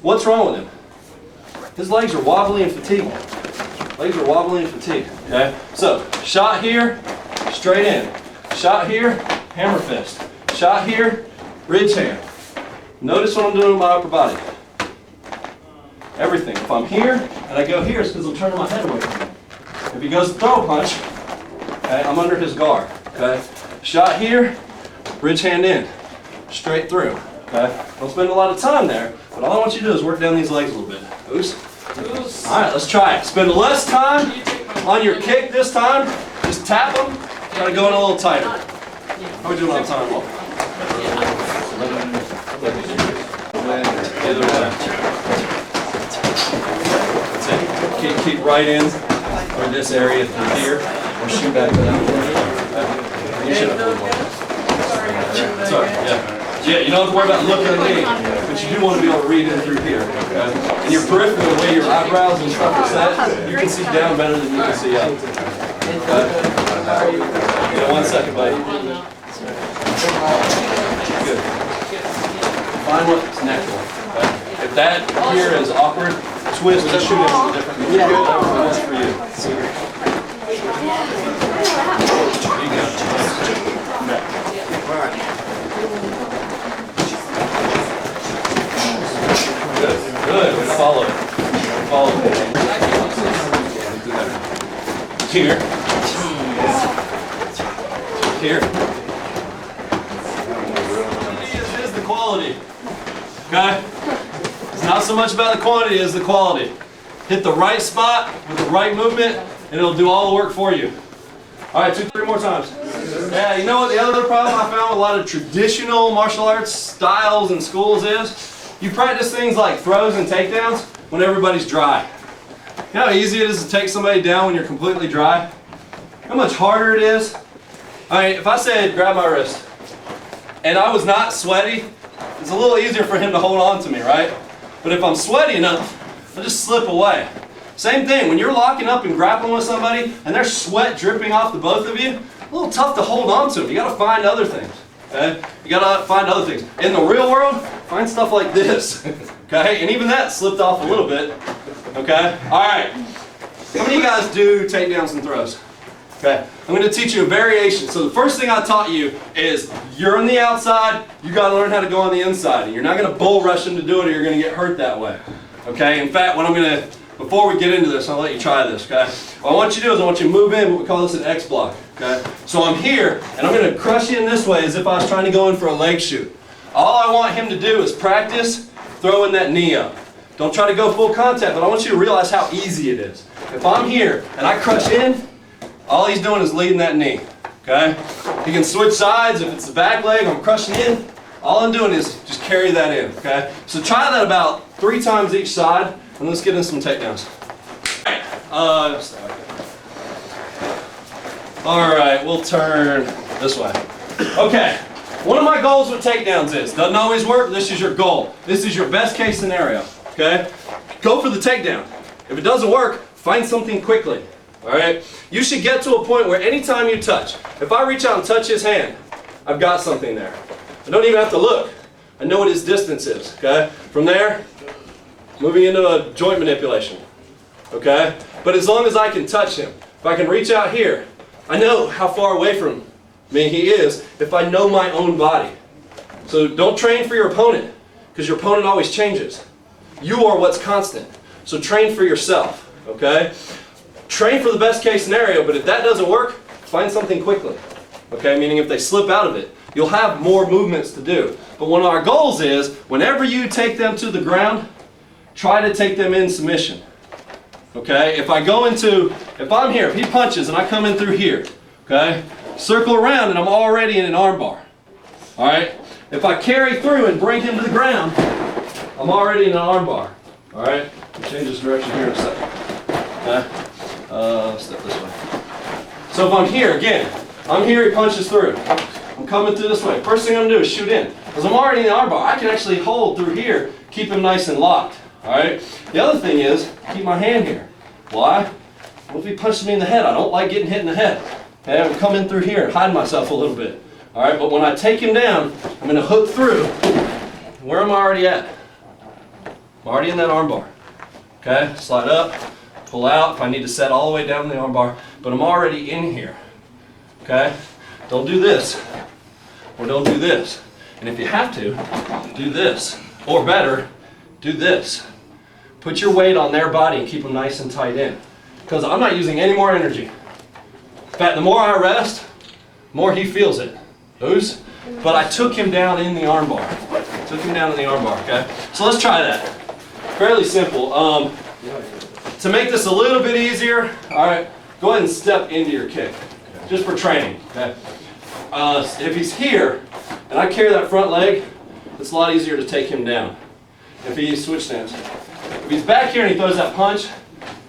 what's wrong with him? His legs are wobbly and fatigued. Legs are wobbly and fatigued, okay? So, shot here, straight in. Shot here, hammer fist. Shot here, ridge hand. Notice what I'm doing with my upper body. everything. If I'm here and I go here, it's because I'm turning my head away from him. If he goes to throw a punch, okay, I'm under his guard. Okay, shot here, bridge hand in, straight through. Okay, don't spend a lot of time there, but all I want you to do is work down these legs a little bit. Oos. All right, let's try it. Spend less time on your kick this time. Just tap them. Gotta go in a little tighter. How are we doing on time, Wolf? Either way. That's it. Keep right in for this area through here, or shoot back to that. You should have one. Sorry, yeah. Yeah, you don't have to worry about looking at me, but you do want to be able to read in through here. Okay? And your peripheral, the way your eyebrows and stuff are set, you can see down better than you can see up. Okay? Yeah, 1 second, buddy. Good. Find what's natural. Okay? If that here is awkward, twist and shoot it from a different angle. Yeah. Whatever works for you. There you go. All right. Good. Way to follow it. Follow it. Here. Here. This is the quality. Okay? It's not so much about the quantity as the quality. Hit the right spot with the right movement, and it'll do all the work for you. All right, 2, 3 more times. Yeah, you know what the other problem I found with a lot of traditional martial arts styles and schools is? You practice things like throws and takedowns when everybody's dry. You know how easy it is to take somebody down when you're completely dry? How much harder it is? I mean, if I said grab my wrist and I was not sweaty, it's a little easier for him to hold on to me, right? But if I'm sweaty enough, I'll just slip away. Same thing, when you're locking up and grappling with somebody and there's sweat dripping off the both of you, a little tough to hold on to them. You gotta find other things. Okay? You gotta find other things. In the real world, find stuff like this. Okay? And even that slipped off a little bit. Okay? Alright. How many of you guys do takedowns and throws? Okay? I'm going to teach you a variation. So the first thing I taught you is you're on the outside, you gotta learn how to go on the inside. And you're not going to bull rush him to do it or you're going to get hurt that way. Okay? In fact, what I'm going to, before we get into this, I'll let you try this. Okay? What I want you to do is I want you to move in what we call this an X block. Okay? So I'm here, and I'm going to crush you in this way as if I was trying to go in for a leg shoot. All I want him to do is practice throwing that knee up. Don't try to go full contact, but I want you to realize how easy it is. If I'm here and I crush in, all he's doing is leading that knee. Okay? He can switch sides. If it's the back leg, I'm crushing in. All I'm doing is just carry that in. Okay? So try that about 3 times each side, and let's get in some takedowns. Alright, we'll turn this way. Okay, one of my goals with takedowns is, doesn't always work, this is your goal. This is your best case scenario, okay? Go for the takedown. If it doesn't work, find something quickly, alright? You should get to a point where anytime you touch, if I reach out and touch his hand, I've got something there. I don't even have to look. I know what his distance is, okay? From there, moving into a joint manipulation, okay? But as long as I can touch him, if I can reach out here, I know how far away from me he is if I know my own body. So don't train for your opponent, because your opponent always changes. You are what's constant. So train for yourself, okay? Train for the best case scenario, but if that doesn't work, find something quickly. Okay, meaning if they slip out of it, you'll have more movements to do. But one of our goals is, whenever you take them to the ground, try to take them in submission. Okay, if I'm here, if he punches and I come in through here, okay, circle around and I'm already in an arm bar. Alright, if I carry through and bring him to the ground, I'm already in an arm bar. Alright, we'll change this direction here in a second. Okay, step this way. So if I'm here, again, I'm here, he punches through. I'm coming through this way. First thing I'm going to do is shoot in. Because I'm already in the arm bar, I can actually hold through here, keep him nice and locked. Alright? The other thing is, keep my hand here. Why? What if he punches me in the head? I don't like getting hit in the head. Okay, I'm coming through here and hide myself a little bit. Alright, but when I take him down, I'm going to hook through. Where am I already at? I'm already in that arm bar. Okay, slide up, pull out if I need to set all the way down in the arm bar, but I'm already in here. Okay? Don't do this, or don't do this. And if you have to, do this. Or better, do this. Put your weight on their body and keep them nice and tight in. Because I'm not using any more energy. In fact, the more I rest, the more he feels it. Ooze. But I took him down in the armbar. Took him down in the armbar, okay? So let's try that. Fairly simple. To make this a little bit easier, all right, go ahead and step into your kick. Just for training, okay? If he's here, and I carry that front leg, it's a lot easier to take him down. If he switch stance. If he's back here and he throws that punch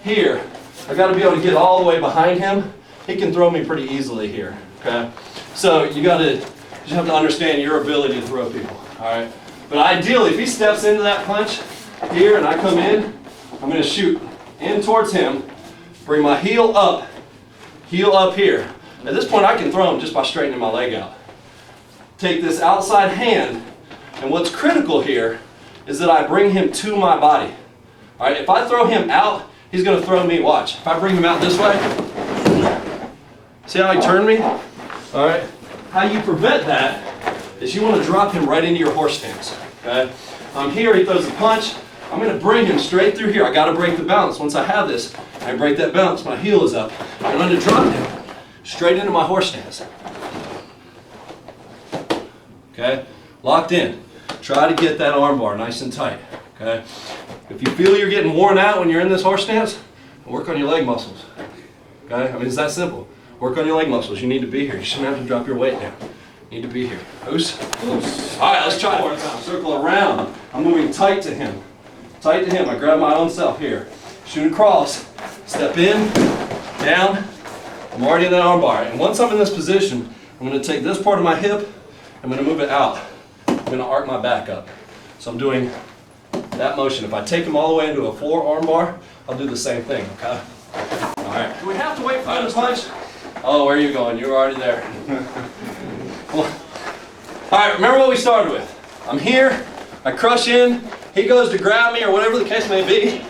here, I got to be able to get all the way behind him. He can throw me pretty easily here, okay? So you just have to understand your ability to throw people, all right? But ideally, if he steps into that punch here and I come in, I'm going to shoot in towards him, bring my heel up here. At this point, I can throw him just by straightening my leg out. Take this outside hand, and what's critical here is that I bring him to my body. All right, if I throw him out, he's going to throw me. Watch. If I bring him out this way, see how he turned me? All right. How you prevent that is you want to drop him right into your horse stance. Okay. Here, he throws a punch. I'm going to bring him straight through here. I got to break the balance. Once I have this, I break that balance. My heel is up. I'm going to drop him straight into my horse stance. Okay. Locked in. Try to get that arm bar nice and tight. Okay. If you feel you're getting worn out when you're in this horse stance, work on your leg muscles. Okay. I mean, it's that simple. Work on your leg muscles. You need to be here. You shouldn't have to drop your weight down. You need to be here. Loose. Loose. All right, let's try it one time. Circle around. I'm moving tight to him. Tight to him. I grab my own self here. Shoot across. Step in. Down. I'm already in that arm bar. And once I'm in this position, I'm going to take this part of my hip. I'm going to move it out. I'm going to arc my back up. So I'm doing that motion. If I take him all the way into a floor arm bar, I'll do the same thing. Okay. All right. Do we have to wait for him to punch? Oh, where are you going? You're already there. All right, remember what we started with. I'm here, I crush in, he goes to grab me or whatever the case may be.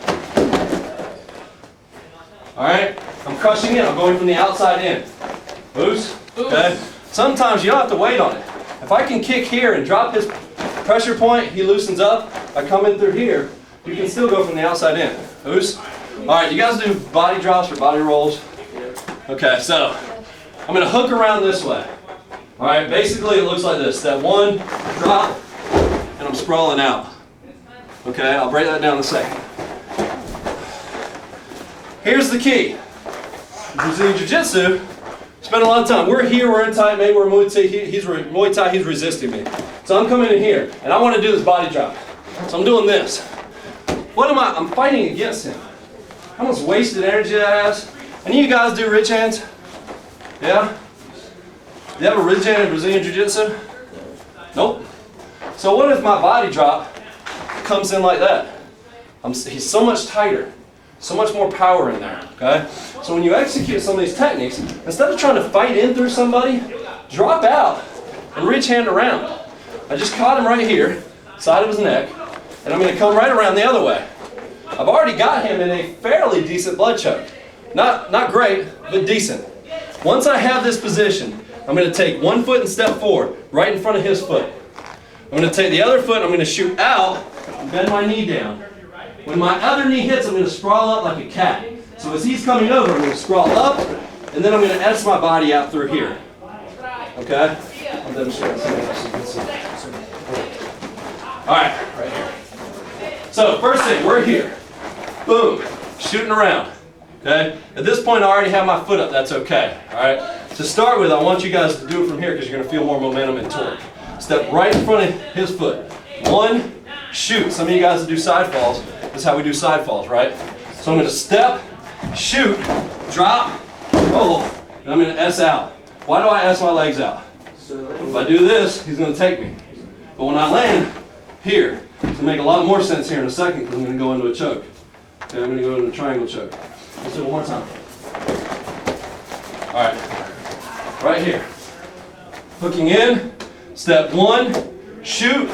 All right, I'm crushing in, I'm going from the outside in. Loose, okay? Sometimes you don't have to wait on it. If I can kick here and drop his pressure point, he loosens up, I come in through here, you can still go from the outside in. Loose. All right, you guys do body drops or body rolls? Okay, so I'm going to hook around this way. All right, basically it looks like this. Step one, drop, and I'm sprawling out. Okay, I'll break that down in a second. Here's the key. Brazilian Jiu-Jitsu, spend a lot of time. We're here, we're in tight, maybe we're Muay Thai, he's resisting me. So I'm coming in here, and I want to do this body drop. So I'm doing this. I'm fighting against him. How much wasted energy that has? Any of you guys do ridge hands? Yeah? You have a ridge hand in Brazilian Jiu-Jitsu? Nope. So what if my body drop comes in like that? He's so much tighter, so much more power in there, okay? So when you execute some of these techniques, instead of trying to fight in through somebody, drop out and ridge hand around. I just caught him right here, side of his neck, and I'm going to come right around the other way. I've already got him in a fairly decent blood choke. Not great, but decent. Once I have this position, I'm going to take one foot and step forward, right in front of his foot. I'm going to take the other foot, I'm going to shoot out, and bend my knee down. When my other knee hits, I'm going to sprawl up like a cat. So as he's coming over, I'm going to sprawl up, and then I'm going to S my body out through here. Okay? I'll demonstrate this so you can see. All right here. So first thing, we're here. Boom, shooting around. Okay? At this point, I already have my foot up. That's okay. All right? To start with, I want you guys to do it from here because you're going to feel more momentum and torque. Step right in front of his foot. One, shoot. Some of you guys that do side falls, this is how we do side falls, right? So I'm going to step, shoot, drop, roll, and I'm going to S out. Why do I S my legs out? If I do this, he's going to take me. But when I land here, it's going to make a lot more sense here in a second because I'm going to go into a choke. Okay, I'm going to go into a triangle choke. Let's do it one more time. All right, right here. Hooking in, step one, shoot,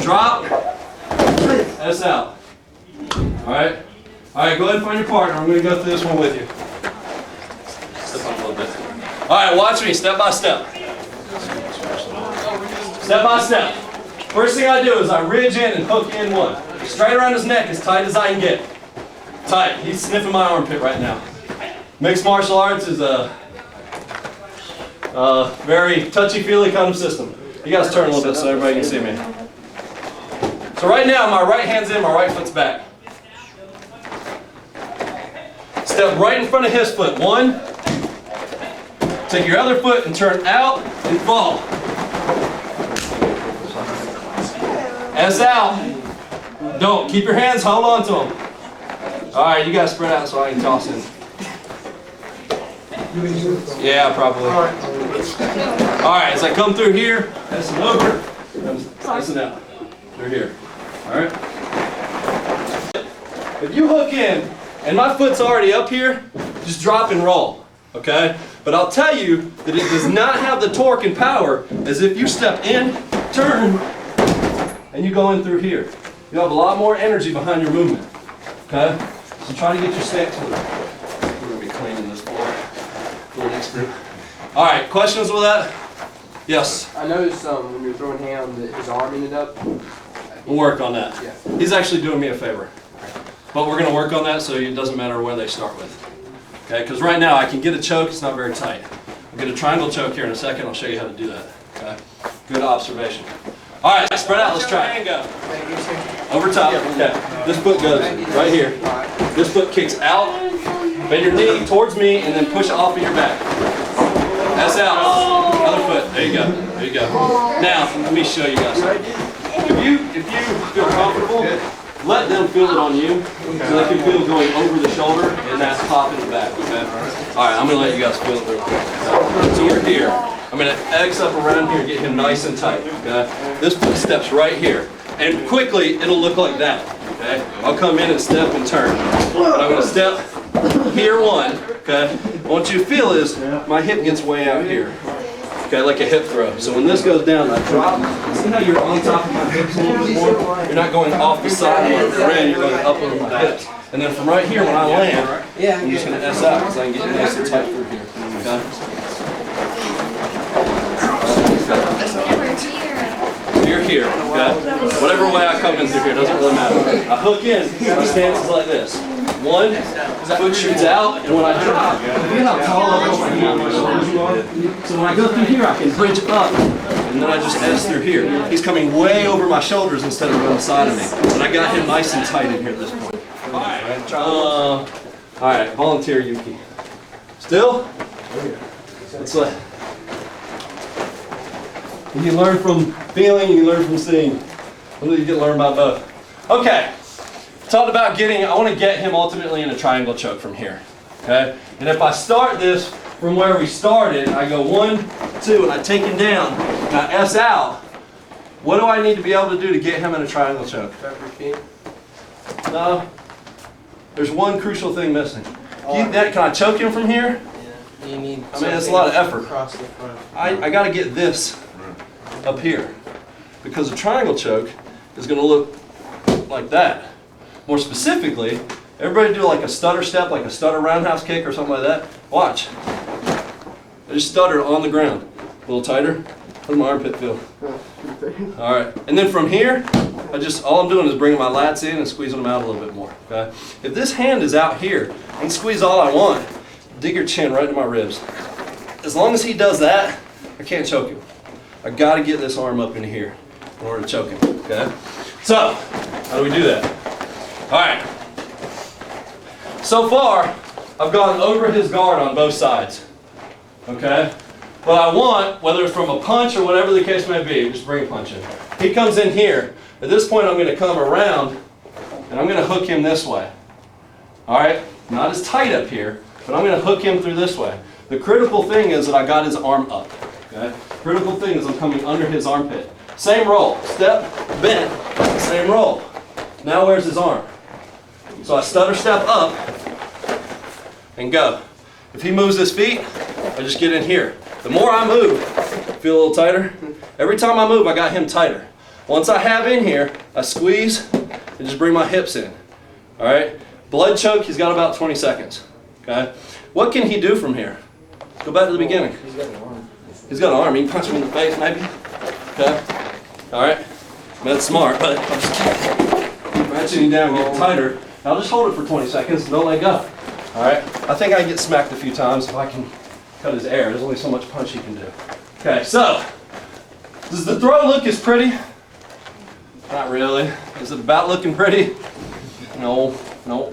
drop, S out. All right, go ahead and find your partner. I'm going to go through this one with you. Step up a little bit. All right, watch me, step by step. Step by step. First thing I do is I ridge in and hook in one. Straight around his neck as tight as I can get. Tight. He's sniffing my armpit right now. Mixed martial arts is a very touchy-feely kind of system. You guys turn a little bit so everybody can see me. So right now, my right hand's in, my right foot's back. Step right in front of his foot. 1. Take your other foot and turn out and fall. S out. Don't. Keep your hands, hold on to them. All right, you guys spread out so I can toss in. Yeah, probably. All right, as I come through here, S and over, S and out. Through here. All right. If you hook in and my foot's already up here, just drop and roll. Okay? But I'll tell you that it does not have the torque and power as if you step in, turn, and you go in through here. You have a lot more energy behind your movement. Okay? So try to get your stance with it. We're going to be cleaning this floor for the next group. Alright, questions with that? Yes? I noticed when you were throwing ham that his arm ended up. We'll work on that. Yeah. He's actually doing me a favor. But we're going to work on that so it doesn't matter where they start with. Okay, because right now I can get a choke, it's not very tight. I'll get a triangle choke here in a second, I'll show you how to do that. Okay, good observation. All right, spread out, let's try it. Go. Over top, okay. This foot goes right here. This foot kicks out, bend your knee towards me, and then push it off of your back. That's out. Other foot, there you go, there you go. Now, let me show you guys something. If you feel comfortable, let them feel it on you, so they can feel going over the shoulder and that's popping it back, okay? All right, I'm gonna let you guys feel it real quick. So we're here. I'm gonna X up around here, get him nice and tight, okay? This foot steps right here. And quickly, it'll look like that, okay? I'll come in and step and turn. But I'm gonna step here 1, okay? What you feel is my hip gets way out here. Okay, like a hip throw. So when this goes down, I drop. See how you're on top of my hips a little bit more? You're not going off the side of the rim, you're going up over my hips. And then from right here, when I land, I'm just going to S out because I can get nice and tight through here. Okay? You're here, okay? Whatever way I come in through here, doesn't really matter. I hook in, my stance is like this. 1, foot shoots out, and when I drop, look at how tall up over my shoulders you are. So when I go through here, I can bridge up, and then I just S through here. He's coming way over my shoulders instead of on the side of me. But I got him nice and tight in here at this point. All right, volunteer Yuki. Still? Let's you can learn from feeling, you can learn from seeing. You can learn by both. Okay. Talked about I want to get him ultimately in a triangle choke from here, okay? And if I start this from where we started, I go 1, 2, and I take him down, and I S out, what do I need to be able to do to get him in a triangle choke? No, there's one crucial thing missing. Can I choke him from here? Yeah. You need. I mean, that's a lot of effort. Across the front. I got to get this up here, because a triangle choke is going to look like that. More specifically, everybody do like a stutter step, like a stutter roundhouse kick or something like that. Watch. I just stutter on the ground. A little tighter. How does my armpit feel? All right. And then from here, all I'm doing is bringing my lats in and squeezing them out a little bit more. Okay. If this hand is out here, I can squeeze all I want. Dig your chin right to my ribs. As long as he does that, I can't choke him. I got to get this arm up in here in order to choke him. Okay. So, how do we do that? All right, so far, I've gone over his guard on both sides, okay? But I want, whether it's from a punch or whatever the case may be, just bring a punch in. He comes in here. At this point, I'm going to come around, and I'm going to hook him this way. All right, not as tight up here, but I'm going to hook him through this way. The critical thing is that I got his arm up, okay? Critical thing is I'm coming under his armpit. Same roll, step, bend, same roll. Now where's his arm? So I stutter step up and go. If he moves his feet, I just get in here. The more I move, feel a little tighter? Every time I move, I got him tighter. Once I have in here, I squeeze and just bring my hips in. All right? Blood choke, he's got about 20 seconds. Okay? What can he do from here? Go back to the beginning. He's got an arm. He's got an arm. He can punch me in the face, maybe. Okay? All right? That's smart, but I'm just keep ratcheting down, getting tighter. Now just hold it for 20 seconds, don't let go. All right, I think I can get smacked a few times if I can cut his air. There's only so much punch he can do. Okay, so, does the throw look as pretty? Not really. Is it about looking pretty? No, no.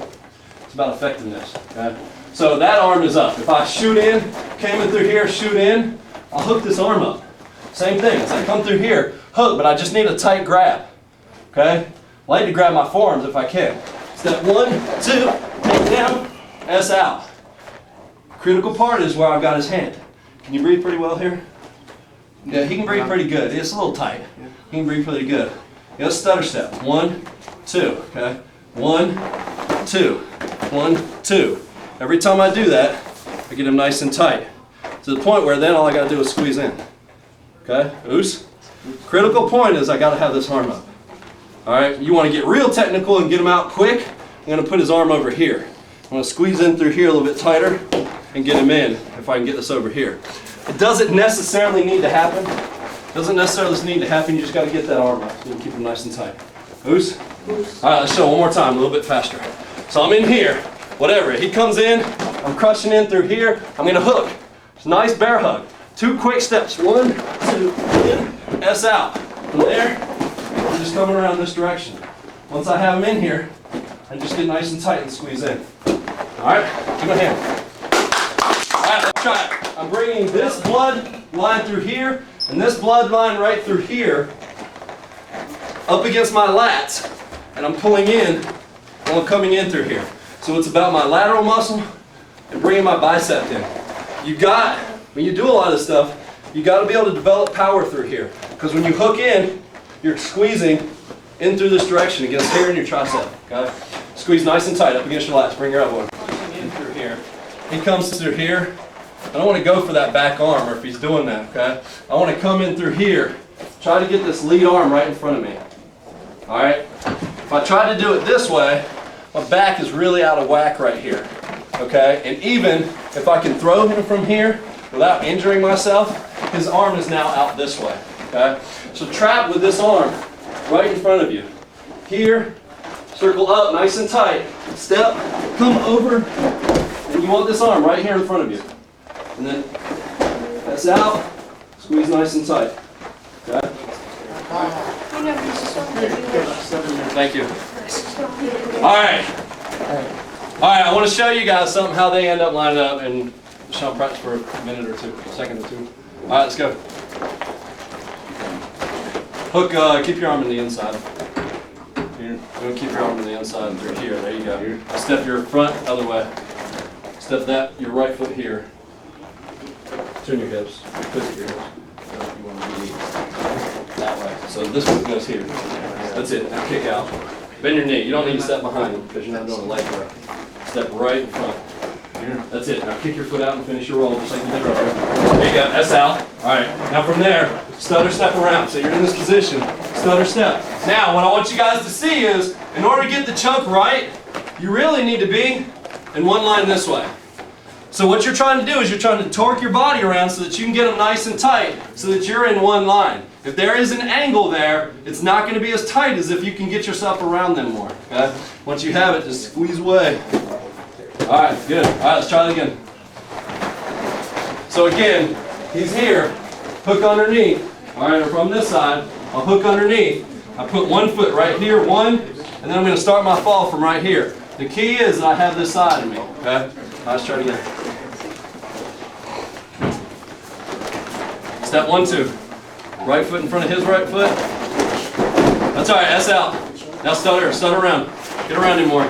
It's about effectiveness, okay? So that arm is up. If I shoot in, came in through here, shoot in, I'll hook this arm up. Same thing, as I come through here, hook, but I just need a tight grab, okay? I like to grab my forearms if I can. Step 1, 2, take down, S out. Critical part is where I've got his hand. Can you breathe pretty well here? Yeah, he can breathe pretty good. It's a little tight. He can breathe pretty good. Let's stutter step. 1, 2, okay? 1, 2, 1, 2. Every time I do that, I get him nice and tight. To the point where then all I gotta do is squeeze in. Okay, Oos. Critical point is I gotta have this arm up. All right, you wanna get real technical and get him out quick. I'm gonna put his arm over here. I'm gonna squeeze in through here a little bit tighter and get him in if I can get this over here. It doesn't necessarily need to happen. Doesn't necessarily need to happen, you just gotta get that arm up. So you can keep him nice and tight. Oos. All right, let's show one more time, a little bit faster. So I'm in here, whatever. He comes in, I'm crushing in through here, I'm gonna hook. It's a nice bear hug. 2 quick steps. 1, 2, in, S out. From there, I'm just coming around this direction. Once I have him in here, I just get nice and tight and squeeze in. All right, give me a hand. All right, let's try it. I'm bringing this blood line through here and this blood line right through here up against my lats, and I'm pulling in while I'm coming in through here. So it's about my lateral muscle and bringing my bicep in. When you do a lot of stuff, you got to be able to develop power through here. Because when you hook in, you're squeezing in through this direction against here and your tricep. Okay? Squeeze nice and tight up against your lats. Bring your elbow in through here. He comes through here. I don't want to go for that back arm, or if he's doing that, okay? I want to come in through here. Try to get this lead arm right in front of me. All right? If I try to do it this way, my back is really out of whack right here. Okay? And even if I can throw him from here without injuring myself, his arm is now out this way. Okay? So trap with this arm right in front of you. Here, circle up nice and tight. Step, come over, and you want this arm right here in front of you. And then that's out, squeeze nice and tight. Okay? Thank you. All right. All right, I want to show you guys something, how they end up lined up, and Sean, practice for a minute or two, a second or two. All right, let's go. Hook, keep your arm on the inside. Here, go keep your arm on the inside and through here, there you go. Step your front, other way. Step that, your right foot here. Turn your hips, pivot your hips. You want to be that way. So this foot goes here. That's it, now kick out. Bend your knee, you don't need to step behind him because you're not doing a leg work. Step right in front. That's it. Now kick your foot out and finish your roll just like you did earlier. There you go. That's out. All right. Now from there, stutter step around. So you're in this position. Stutter step. Now what I want you guys to see is, in order to get the chunk right, you really need to be in one line this way. So what you're trying to do is you're trying to torque your body around so that you can get them nice and tight so that you're in one line. If there is an angle there, it's not going to be as tight as if you can get yourself around them more. Okay? Once you have it, just squeeze away. All right, good. All right, let's try it again. So again, he's here, hook underneath. All right, from this side, I'll hook underneath. I put one foot right here, one, and then I'm going to start my fall from right here. The key is I have this side of me. Okay? All right, let's try it again. Step 1, 2. Right foot in front of his right foot. That's all right, S out. Now stutter around. Get around him more.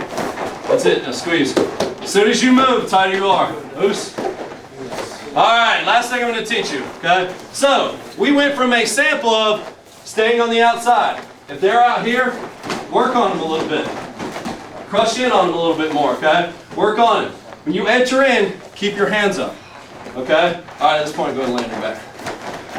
That's it, now squeeze. As soon as you move, the tighter you are. Oos. All right, last thing I'm going to teach you, okay? So, we went from a sample of staying on the outside. If they're out here, work on them a little bit. Crush in on them a little bit more, okay? Work on it. When you enter in, keep your hands up, okay? All right, at this point, go ahead and land your back.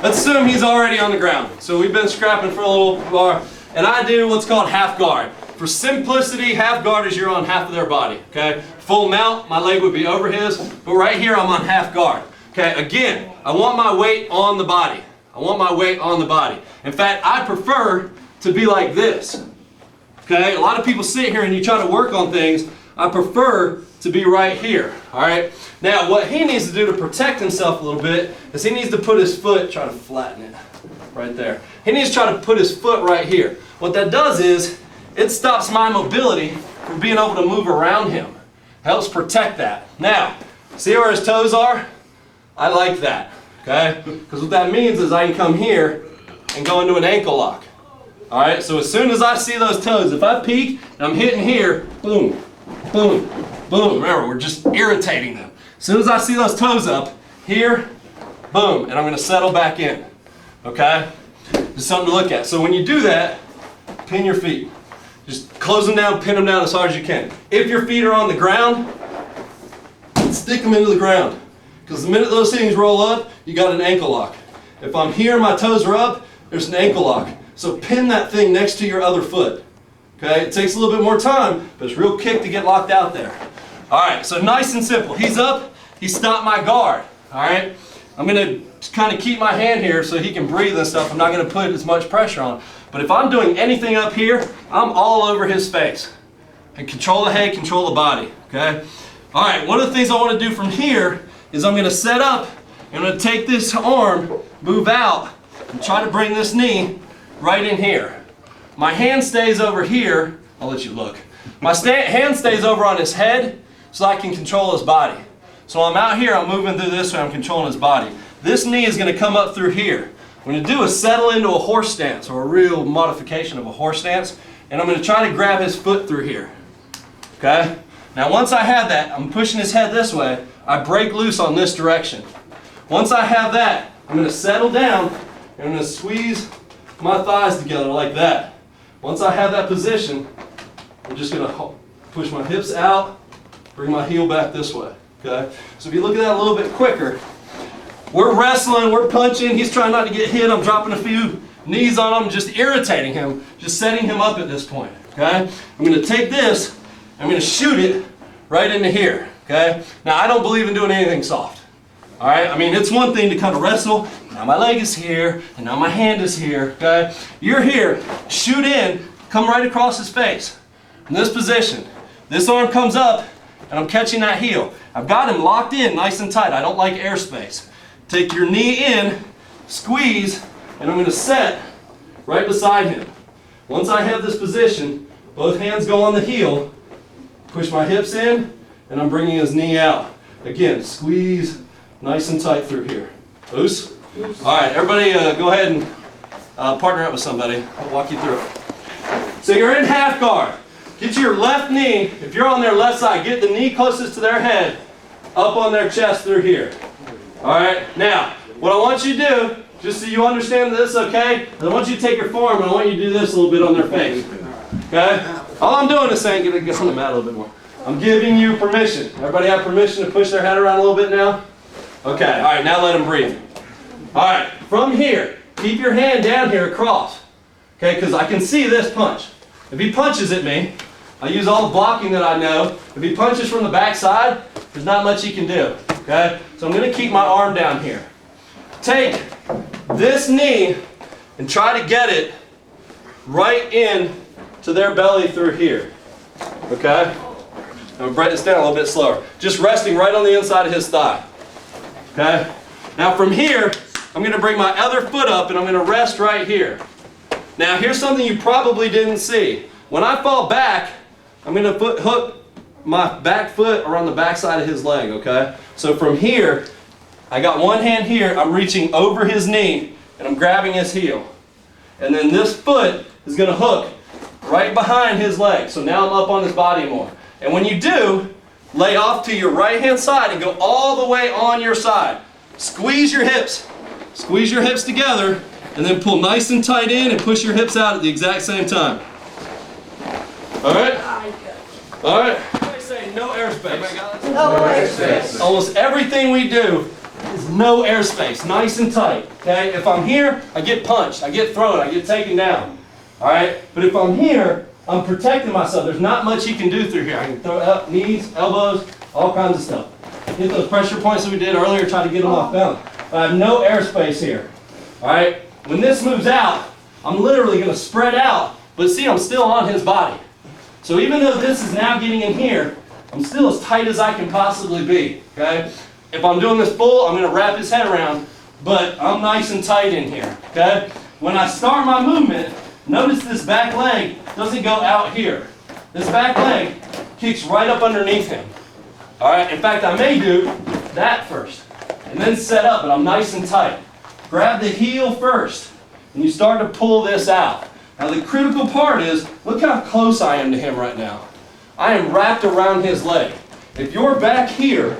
Let's assume he's already on the ground. So we've been scrapping for a little while, and I do what's called half guard. For simplicity, half guard is you're on half of their body, okay? Full mount, my leg would be over his, but right here I'm on half guard. Okay, again, I want my weight on the body. I want my weight on the body. In fact, I prefer to be like this. Okay, a lot of people sit here and you try to work on things. I prefer to be right here, all right? Now, what he needs to do to protect himself a little bit is he needs to put his foot, try to flatten it right there. He needs to try to put his foot right here. What that does is it stops my mobility from being able to move around him. Helps protect that. Now, see where his toes are? I like that, okay? Because what that means is I can come here and go into an ankle lock. All right, so as soon as I see those toes, if I peek and I'm hitting here, boom, boom, boom. Remember, we're just irritating them. As soon as I see those toes up, here, boom, and I'm gonna settle back in, okay? Just something to look at. So when you do that, pin your feet. Just close them down, pin them down as hard as you can. If your feet are on the ground, stick them into the ground. Because the minute those things roll up, you got an ankle lock. If I'm here and my toes are up, there's an ankle lock. So pin that thing next to your other foot. Okay, it takes a little bit more time, but it's real kick to get locked out there. All right, so nice and simple. He's up, he stopped my guard. All right, I'm gonna kind of keep my hand here so he can breathe and stuff. I'm not gonna put as much pressure on. But if I'm doing anything up here, I'm all over his face. And control the head, control the body, okay? All right, one of the things I wanna do from here is I'm gonna set up, I'm gonna take this arm, move out, and try to bring this knee right in here. My hand stays over here. I'll let you look. My hand stays over on his head so I can control his body. So I'm out here, I'm moving through this way, I'm controlling his body. This knee is going to come up through here. What I'm going to do is settle into a horse stance, or a real modification of a horse stance, and I'm going to try to grab his foot through here. Okay? Now once I have that, I'm pushing his head this way, I break loose on this direction. Once I have that, I'm going to settle down, and I'm going to squeeze my thighs together like that. Once I have that position, I'm just going to push my hips out, bring my heel back this way. Okay? So if you look at that a little bit quicker, we're wrestling, we're punching, he's trying not to get hit, I'm dropping a few knees on him, just irritating him, just setting him up at this point. Okay? I'm going to take this, I'm going to shoot it right into here. Okay? Now I don't believe in doing anything soft. All right, I mean, it's one thing to kind of wrestle. Now my leg is here, and now my hand is here, okay? You're here, shoot in, come right across his face. In this position, this arm comes up, and I'm catching that heel. I've got him locked in nice and tight. I don't like airspace. Take your knee in, squeeze, and I'm gonna set right beside him. Once I have this position, both hands go on the heel, push my hips in, and I'm bringing his knee out. Again, squeeze, nice and tight through here. Loose. All right, everybody go ahead and partner up with somebody. I'll walk you through it. So you're in half guard. Get your left knee, if you're on their left side, get the knee closest to their head, up on their chest through here. All right, now, what I want you to do, just so you understand this, okay, is I want you to take your forearm and I want you to do this a little bit on their face. Okay? All I'm doing is saying, get on the mat a little bit more. I'm giving you permission. Everybody have permission to push their head around a little bit now? Okay, all right, now let them breathe. All right, from here, keep your hand down here across. Okay, because I can see this punch. If he punches at me, I use all the blocking that I know. If he punches from the back side, there's not much he can do. Okay, so I'm going to keep my arm down here. Take this knee and try to get it right in to their belly through here. Okay? I'm going to break this down a little bit slower. Just resting right on the inside of his thigh. Okay? Now from here, I'm going to bring my other foot up and I'm going to rest right here. Now here's something you probably didn't see. When I fall back, I'm going to hook my back foot around the back side of his leg, okay? So from here, I got one hand here, I'm reaching over his knee and I'm grabbing his heel. And then this foot is going to hook right behind his leg. So now I'm up on his body more. And when you do, lay off to your right hand side and go all the way on your side. Squeeze your hips. Squeeze your hips together and then pull nice and tight in and push your hips out at the exact same time. All right? All right. Everybody say no airspace. No airspace. Almost everything we do is no airspace. Nice and tight. Okay? If I'm here, I get punched. I get thrown. I get taken down. All right? But if I'm here, I'm protecting myself. There's not much he can do through here. I can throw up knees, elbows, all kinds of stuff. Hit those pressure points that we did earlier, try to get them off balance. But I have no airspace here. All right? When this moves out, I'm literally going to spread out, But see, I'm still on his body. So even though this is now getting in here, I'm still as tight as I can possibly be, okay? If I'm doing this full, I'm gonna wrap his head around, but I'm nice and tight in here, okay? When I start my movement, notice this back leg doesn't go out here. This back leg kicks right up underneath him. All right, in fact, I may do that first, and then set up, but I'm nice and tight. Grab the heel first, and you start to pull this out. Now the critical part is, look how close I am to him right now. I am wrapped around his leg. If you're back here,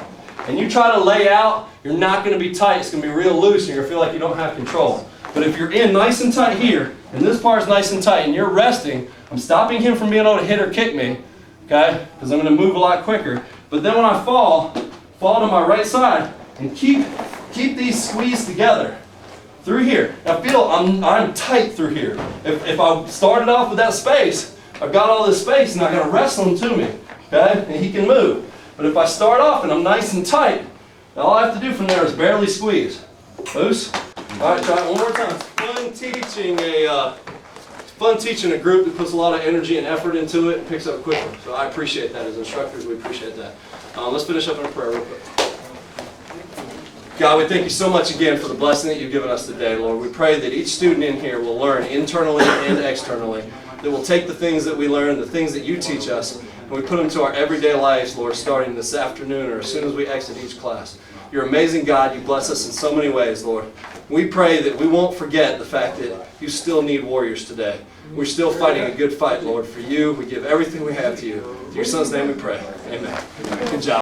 and you try to lay out, you're not going to be tight. It's going to be real loose, and you're going to feel like you don't have control. But if you're in nice and tight here, and this part's nice and tight, and you're resting, I'm stopping him from being able to hit or kick me, okay? Because I'm going to move a lot quicker. But then when I fall to my right side, and keep these squeezed together through here. Now feel I'm tight through here. If I started off with that space, I've got all this space, and I'm going to wrestle him to me, okay? And he can move. But if I start off and I'm nice and tight, all I have to do from there is barely squeeze. Loose. All right, try it one more time. It's fun teaching a group that puts a lot of energy and effort into it and picks up quickly. So I appreciate that. As instructors, we appreciate that. Let's finish up in a prayer real quick. God, we thank you so much again for the blessing that you've given us today, Lord. We pray that each student in here will learn internally and externally, that we'll take the things that we learn, the things that you teach us, and we put them to our everyday lives, Lord, starting this afternoon or as soon as we exit each class. You're amazing, God. You bless us in so many ways, Lord. We pray that we won't forget the fact that you still need warriors today. We're still fighting a good fight, Lord, for you. We give everything we have to you. In your son's name we pray. Amen. Good job.